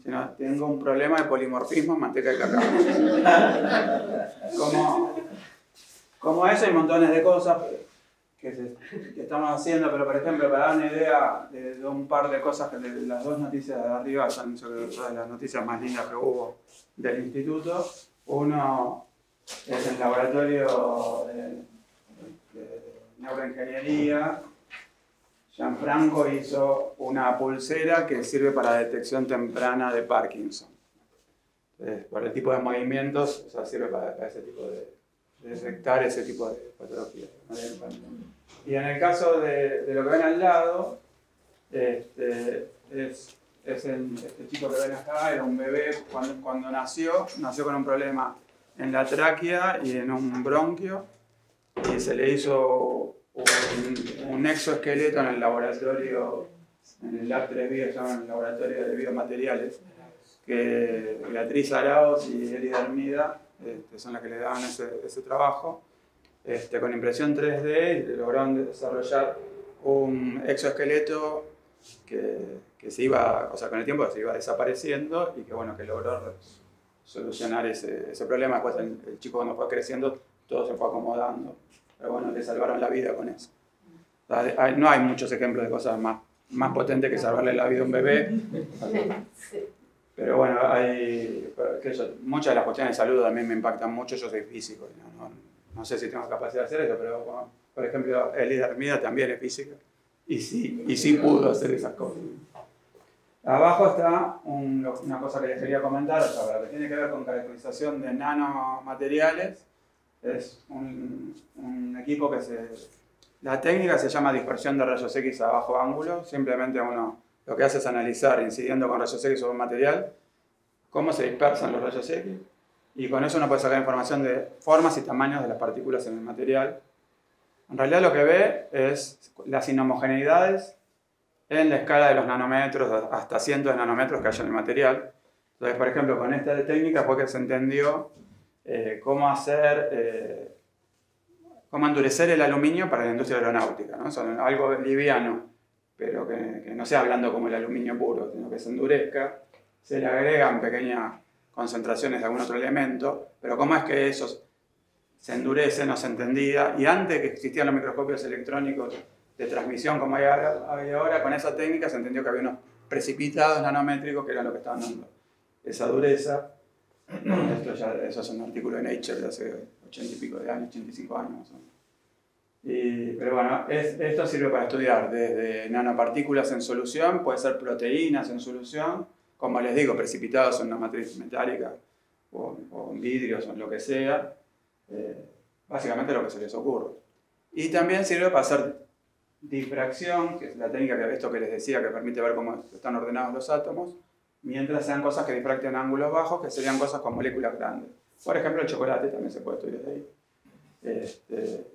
S6: sino tengo un problema de polimorfismo en manteca de cacao. Como eso hay montones de cosas que estamos haciendo, pero por ejemplo, para dar una idea de un par de cosas, que de las dos noticias de arriba son de las noticias más lindas que hubo del instituto. Uno es el laboratorio de neuroingeniería. Gianfranco hizo una pulsera que sirve para detección temprana de Parkinson. Entonces, por el tipo de movimientos, o sea, sirve para ese tipo detectar ese tipo de patologías. Y en el caso de lo que ven al lado, este chico que ven acá era un bebé cuando nació con un problema en la tráquea y en un bronquio, y se le hizo un exoesqueleto en el laboratorio, en el Lab 3 Bio, llaman el laboratorio de biomateriales, que Beatriz Arauz y Elida Hermida son las que le daban ese trabajo, con impresión 3D, y lograron desarrollar un exoesqueleto que se iba, o sea, con el tiempo se iba desapareciendo, y que bueno, que logró solucionar ese problema. Después el chico, cuando fue creciendo, todo se fue acomodando, pero bueno, le salvaron la vida con eso. O sea, no hay muchos ejemplos de cosas más potentes que salvarle la vida a un bebé. Pero bueno, muchas de las cuestiones de salud a mí me impactan mucho. Yo soy físico, no sé si tengo capacidad de hacer eso, pero bueno, por ejemplo, Elida Hermida también es física y sí pudo hacer esas cosas. Abajo está una cosa que les quería comentar, o sea, lo que tiene que ver con caracterización de nanomateriales. Es un equipo la técnica se llama dispersión de rayos X a bajo ángulo. Simplemente uno lo que hace es analizar, incidiendo con rayos X sobre un material, cómo se dispersan los rayos X, y con eso uno puede sacar información de formas y tamaños de las partículas en el material. En realidad lo que ve es las inhomogeneidades en la escala de los nanómetros, hasta cientos de nanómetros que hay en el material. Entonces, por ejemplo, con esta técnica fue que se entendió cómo endurecer el aluminio para la industria aeronáutica, ¿no? O sea, algo liviano, pero que no sea blando como el aluminio puro, sino que se endurezca, se le agregan pequeñas concentraciones de algún otro elemento, pero cómo es que eso se endurece no se entendía, y antes que existían los microscopios electrónicos de transmisión como hay ahora, con esa técnica se entendió que había unos precipitados nanométricos que eran lo que estaban dando esa dureza. Eso es un artículo de Nature de hace 80 y pico de años, 85 años más o menos. Pero bueno, esto sirve para estudiar desde nanopartículas en solución, puede ser proteínas en solución, como les digo, precipitados en una matriz metálica o en vidrios o en lo que sea, básicamente lo que se les ocurre. Y también sirve para hacer difracción, que es la técnica que les decía, que permite ver cómo están ordenados los átomos, mientras sean cosas que difracten ángulos bajos, que serían cosas con moléculas grandes. Por ejemplo, el chocolate también se puede estudiar ahí.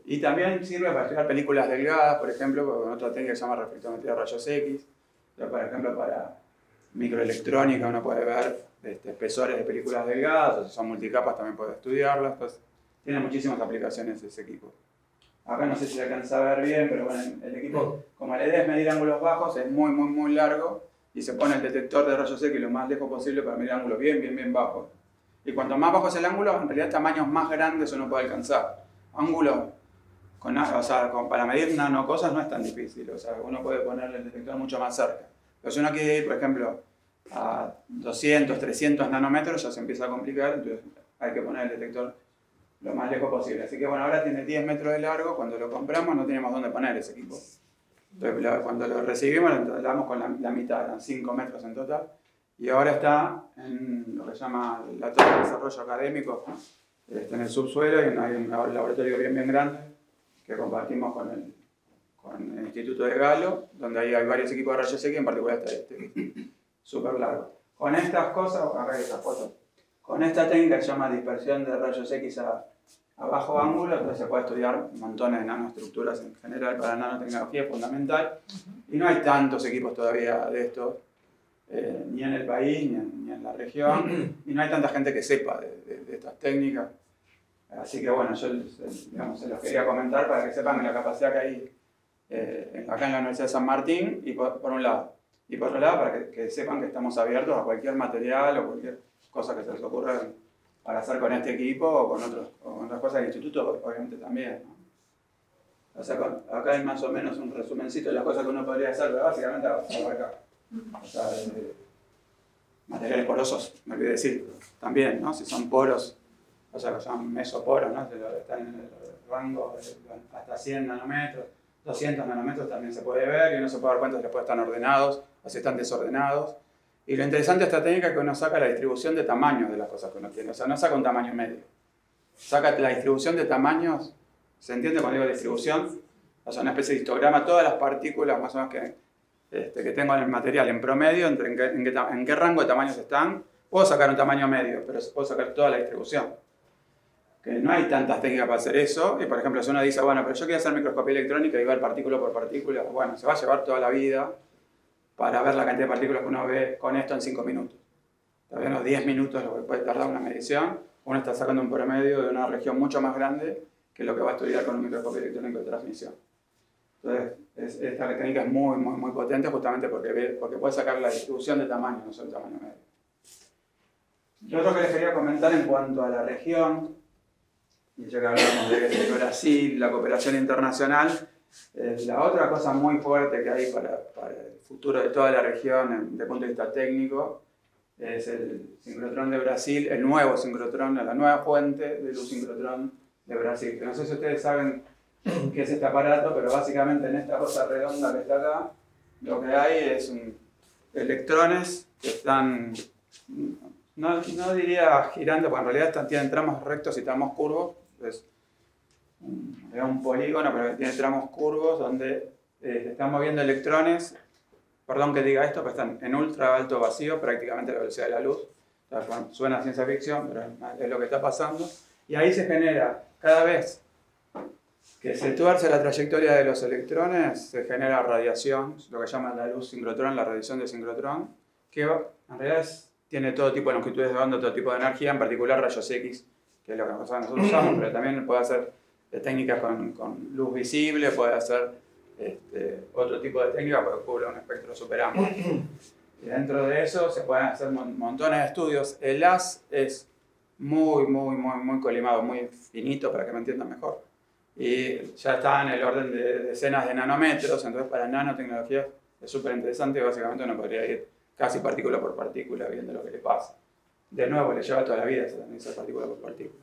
S6: Y también sirve para estudiar películas delgadas, por ejemplo, con otra técnica que se llama reflectometría de rayos X. Por ejemplo, para microelectrónica uno puede ver espesores de películas delgadas, o si son multicapas también puede estudiarlas. Entonces, tiene muchísimas aplicaciones ese equipo. Acá no sé si se alcanza a ver bien, pero bueno, el equipo, como la idea es medir ángulos bajos, es muy largo, y se pone el detector de rayos X lo más lejos posible para medir ángulos bien bajos. Y cuanto más bajo es el ángulo, en realidad tamaños más grandes uno puede alcanzar. Ángulos para medir nanocosas no es tan difícil, o sea, uno puede ponerle el detector mucho más cerca. Pero si uno quiere ir, por ejemplo, a 200, 300 nanómetros, ya se empieza a complicar, entonces hay que poner el detector lo más lejos posible. Así que bueno, ahora tiene 10 metros de largo. Cuando lo compramos no teníamos dónde poner ese equipo. Entonces cuando lo recibimos lo damos con la mitad, eran 5 metros en total. Y ahora está en lo que se llama la torre de desarrollo académico, en el subsuelo, y hay un laboratorio bien grande que compartimos con el Instituto de Galo, donde ahí hay varios equipos de rayos X, en particular este súper largo. Con estas cosas, acá hay esta foto, con esta técnica que se llama dispersión de rayos X a bajo ángulo, entonces se puede estudiar montones de nanoestructuras en general. Para nanotecnología es fundamental, y no hay tantos equipos todavía de estos, ni en el país ni en la región, y no hay tanta gente que sepa de estas técnicas. Así que bueno, yo se los quería comentar para que sepan la capacidad que hay acá en la Universidad de San Martín, y por un lado. Y por otro lado, para que sepan que estamos abiertos a cualquier material o cualquier cosa que se les ocurra para hacer con este equipo o con otras cosas del instituto, obviamente también, ¿no? O sea, acá hay más o menos un resumencito de las cosas que uno podría hacer, pero básicamente abarca, o sea, materiales porosos, me olvidé decir, también, ¿no? Si son poros, o sea, que son mesoporos, ¿no? Están en el rango de hasta 100 nanómetros, 200 nanómetros también se puede ver, y uno se puede dar cuenta si después están ordenados o si están desordenados. Y lo interesante de esta técnica es que uno saca la distribución de tamaños de las cosas que uno tiene, o sea, no saca un tamaño medio. saca la distribución de tamaños, ¿se entiende cuando digo distribución? O sea, una especie de histograma, todas las partículas más o menos que tengo en el material en promedio, en qué rango de tamaños están. Puedo sacar un tamaño medio, pero puedo sacar toda la distribución. Que no hay tantas técnicas para hacer eso. Y por ejemplo, si uno dice, bueno, pero yo quiero hacer microscopía electrónica y ver partícula por partícula, bueno, se va a llevar toda la vida para ver la cantidad de partículas que uno ve con esto en 5 minutos. Todavía unos 10 minutos lo que puede tardar una medición. Uno está sacando un promedio de una región mucho más grande que lo que va a estudiar con un microscopio electrónico de transmisión. Entonces, esta técnica es muy, muy, muy potente justamente porque puede sacar la distribución de tamaño, no solo el tamaño medio. Lo otro que les quería comentar en cuanto a la región, y ya que hablamos de Brasil, la cooperación internacional, la otra cosa muy fuerte que hay para el futuro de toda la región desde el punto de vista técnico es el sincrotrón de Brasil, el nuevo sincrotrón, la nueva fuente de luz sincrotrón de Brasil. Que no sé si ustedes saben qué es este aparato, pero básicamente en esta cosa redonda que está acá, lo que hay es electrones que están, no diría girando, porque en realidad tienen tramos rectos y tramos curvos. Es un polígono, pero tiene tramos curvos donde se están moviendo electrones, perdón que diga esto, pero están en ultra alto vacío, prácticamente a la velocidad de la luz. Entonces, bueno, suena a ciencia ficción, pero es lo que está pasando. Y ahí se genera, cada vez que se tuerce la trayectoria de los electrones, se genera radiación, lo que llaman la luz sincrotrón, la radiación de sincrotrón, que en realidad tiene todo tipo de longitudes de onda, todo tipo de energía, en particular rayos X, que es lo que nosotros usamos, pero también puede hacer técnicas con luz visible, puede hacer otro tipo de técnica porque cubre un espectro súper amplio. Y dentro de eso se pueden hacer montones de estudios. El haz es muy, muy, muy, muy colimado, muy finito para que me entiendan mejor. Y ya está en el orden de decenas de nanómetros, entonces para nanotecnología es súper interesante y básicamente uno podría ir casi partícula por partícula viendo lo que le pasa. De nuevo, le lleva toda la vida esa partícula por partícula.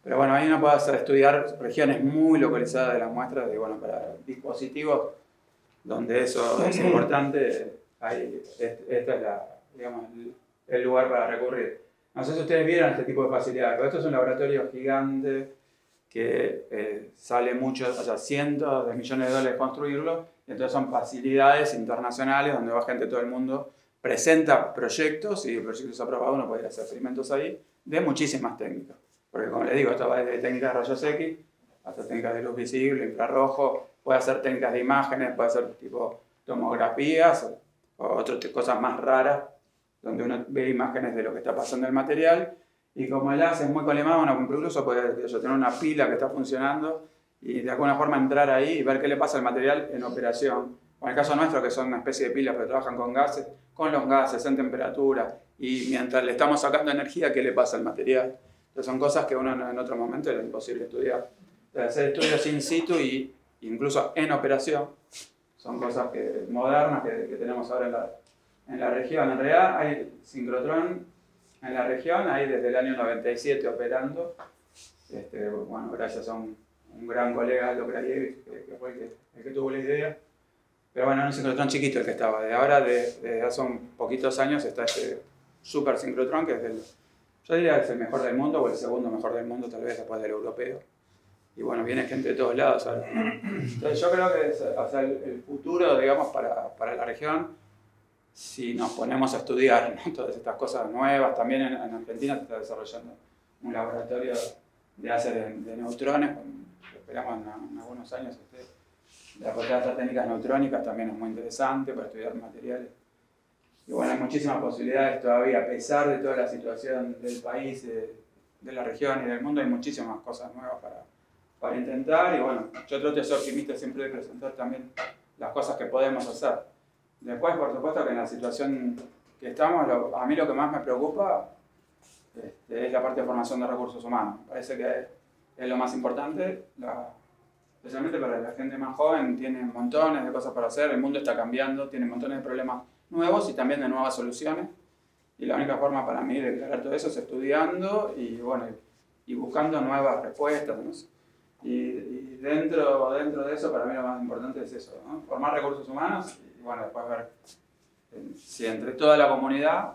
S6: Pero bueno, ahí uno puede estudiar regiones muy localizadas de las muestras, para dispositivos donde eso es importante, esta es el lugar para recurrir. No sé si ustedes vieron este tipo de facilidades, pero esto es un laboratorio gigante que sale mucho, o sea, cientos de millones de dólares construirlo, y entonces son facilidades internacionales donde va gente de todo el mundo, presenta proyectos y el proyecto se aprueba, uno puede ir a hacer experimentos ahí de muchísimas técnicas. Porque como les digo, esto va desde técnicas de rayos X hasta técnicas de luz visible, infrarrojo, puede hacer técnicas de imágenes, puede hacer tipo tomografías o otras cosas más raras, donde uno ve imágenes de lo que está pasando en el material. Y como el haz es muy colimado, uno incluso puede tener una pila que está funcionando y de alguna forma entrar ahí y ver qué le pasa al material en operación. O en el caso nuestro, que son una especie de pilas que trabajan con gases, con los gases en temperatura, y mientras le estamos sacando energía, ¿qué le pasa al material? Entonces son cosas que uno en otro momento era imposible estudiar. Entonces, hacer estudios in situ e incluso en operación son cosas modernas que tenemos ahora en la región. En realidad hay sincrotrón en la región, hay desde el año 97 operando. Gracias a un gran colega, Aldo Krajewicz, que fue el que tuvo la idea. Pero bueno, era un sincrotrón chiquito el que estaba. Desde hace poquitos años está este super sincrotrón, que yo diría que es el mejor del mundo, o el segundo mejor del mundo, tal vez después del europeo. Y bueno, viene gente de todos lados ahora. Entonces yo creo que el futuro, digamos, para la región, si nos ponemos a estudiar, ¿no?, todas estas cosas nuevas, también en Argentina se está desarrollando un laboratorio de láser de neutrones, esperamos en algunos años la aplicación de estas técnicas neutrónicas también es muy interesante para estudiar materiales. Y bueno, hay muchísimas posibilidades todavía, a pesar de toda la situación del país, de la región y del mundo, hay muchísimas cosas nuevas para intentar. Y bueno, yo trato de ser optimista siempre de presentar también las cosas que podemos hacer. Después, por supuesto, que en la situación que estamos, a mí lo que más me preocupa es la parte de formación de recursos humanos. Me parece que es lo más importante, especialmente para la gente más joven, tiene montones de cosas para hacer, el mundo está cambiando, tiene montones de problemas nuevos y también de nuevas soluciones. Y la única forma para mí de aclarar todo eso es estudiando y buscando nuevas respuestas, ¿no? Y dentro de eso, para mí lo más importante es eso, ¿no? Formar recursos humanos y bueno, después ver si entre toda la comunidad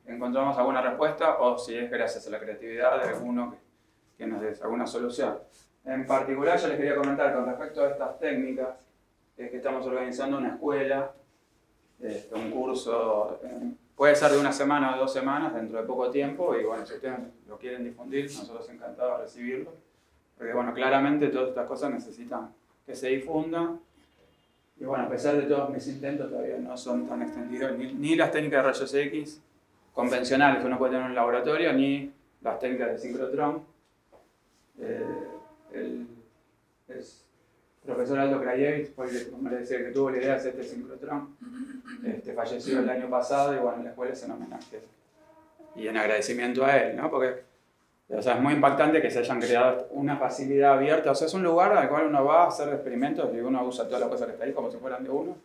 S6: encontramos alguna respuesta o si es gracias a la creatividad de alguno que nos des alguna solución. En particular, yo les quería comentar con respecto a estas técnicas, es que estamos organizando una escuela, un curso, puede ser de 1 semana o 2 semanas, dentro de poco tiempo, y bueno, si ustedes lo quieren difundir, nosotros encantados de recibirlo, porque bueno, claramente todas estas cosas necesitan que se difundan, y bueno, a pesar de todos mis intentos todavía no son tan extendidos, ni las técnicas de rayos X convencionales que uno puede tener en un laboratorio, ni las técnicas de sincrotrón. El profesor Aldo Krajewicz fue el que, como le decía, que tuvo la idea de hacer este sincrotrón. Falleció el año pasado y bueno, la escuela es en homenaje y en agradecimiento a él, ¿no? Porque o sea, es muy impactante que se hayan creado una facilidad abierta. O sea, es un lugar al cual uno va a hacer experimentos y uno usa todas las cosas que está ahí como si fueran de uno.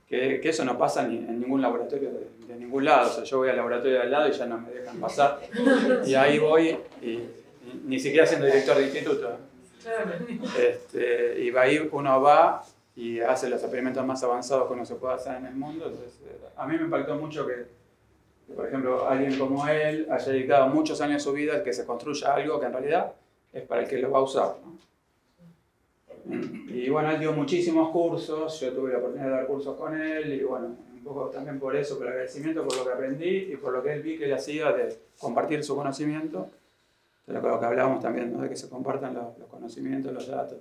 S6: Que eso no pasa en ningún laboratorio de ningún lado. O sea, yo voy al laboratorio de al lado y ya no me dejan pasar. Y ahí voy y ni siquiera siendo director de instituto. Y ahí uno va y hace los experimentos más avanzados que uno se puede hacer en el mundo. Entonces, a mí me impactó mucho que, por ejemplo, alguien como él haya dedicado muchos años de su vida a que se construya algo que en realidad es para el que lo va a usar, ¿no? Y bueno, él dio muchísimos cursos, yo tuve la oportunidad de dar cursos con él y bueno, un poco también por eso, por el agradecimiento, por lo que aprendí y por lo que él vi que él hacía de compartir su conocimiento, de lo que hablábamos también, ¿no? De que se compartan los conocimientos, los datos,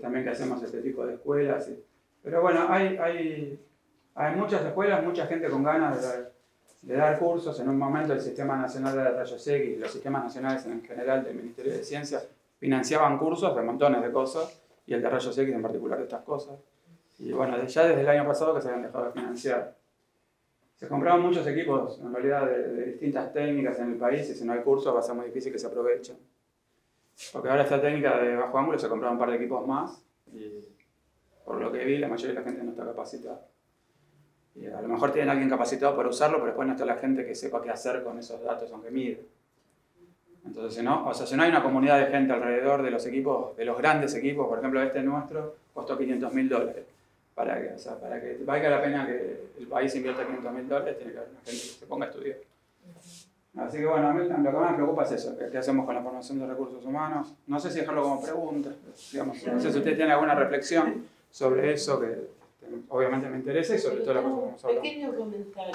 S6: también que hacemos este tipo de escuelas. Pero bueno, hay muchas escuelas, mucha gente con ganas de dar cursos. En un momento el Sistema Nacional de Rayos X y los sistemas nacionales en general del Ministerio de Ciencia financiaban cursos de montones de cosas, y el de Rayos X en particular de estas cosas. Y bueno, ya desde el año pasado que se habían dejado de financiar. Se compraban muchos equipos, en realidad, de distintas técnicas en el país, y si no hay cursos va a ser muy difícil que se aprovechen. Porque ahora esta técnica de bajo ángulo se compraron un par de equipos más, y por lo que vi, la mayoría de la gente no está capacitada. Y a lo mejor tienen a alguien capacitado para usarlo, pero después no está la gente que sepa qué hacer con esos datos, aunque mide. Entonces, si no hay una comunidad de gente alrededor de los equipos, de los grandes equipos, por ejemplo, este nuestro costó $500.000. Para que valga la pena que el país invierta $500.000, tiene que haber una gente que se ponga a estudiar. Así que bueno, a mí lo que más me preocupa es eso, qué hacemos con la formación de recursos humanos. No sé si dejarlo como pregunta, digamos, no sé si ustedes tienen alguna reflexión sobre eso, que obviamente me interesa, y sobre todo la cosa que vamos a hablar.
S5: Pequeño comentario.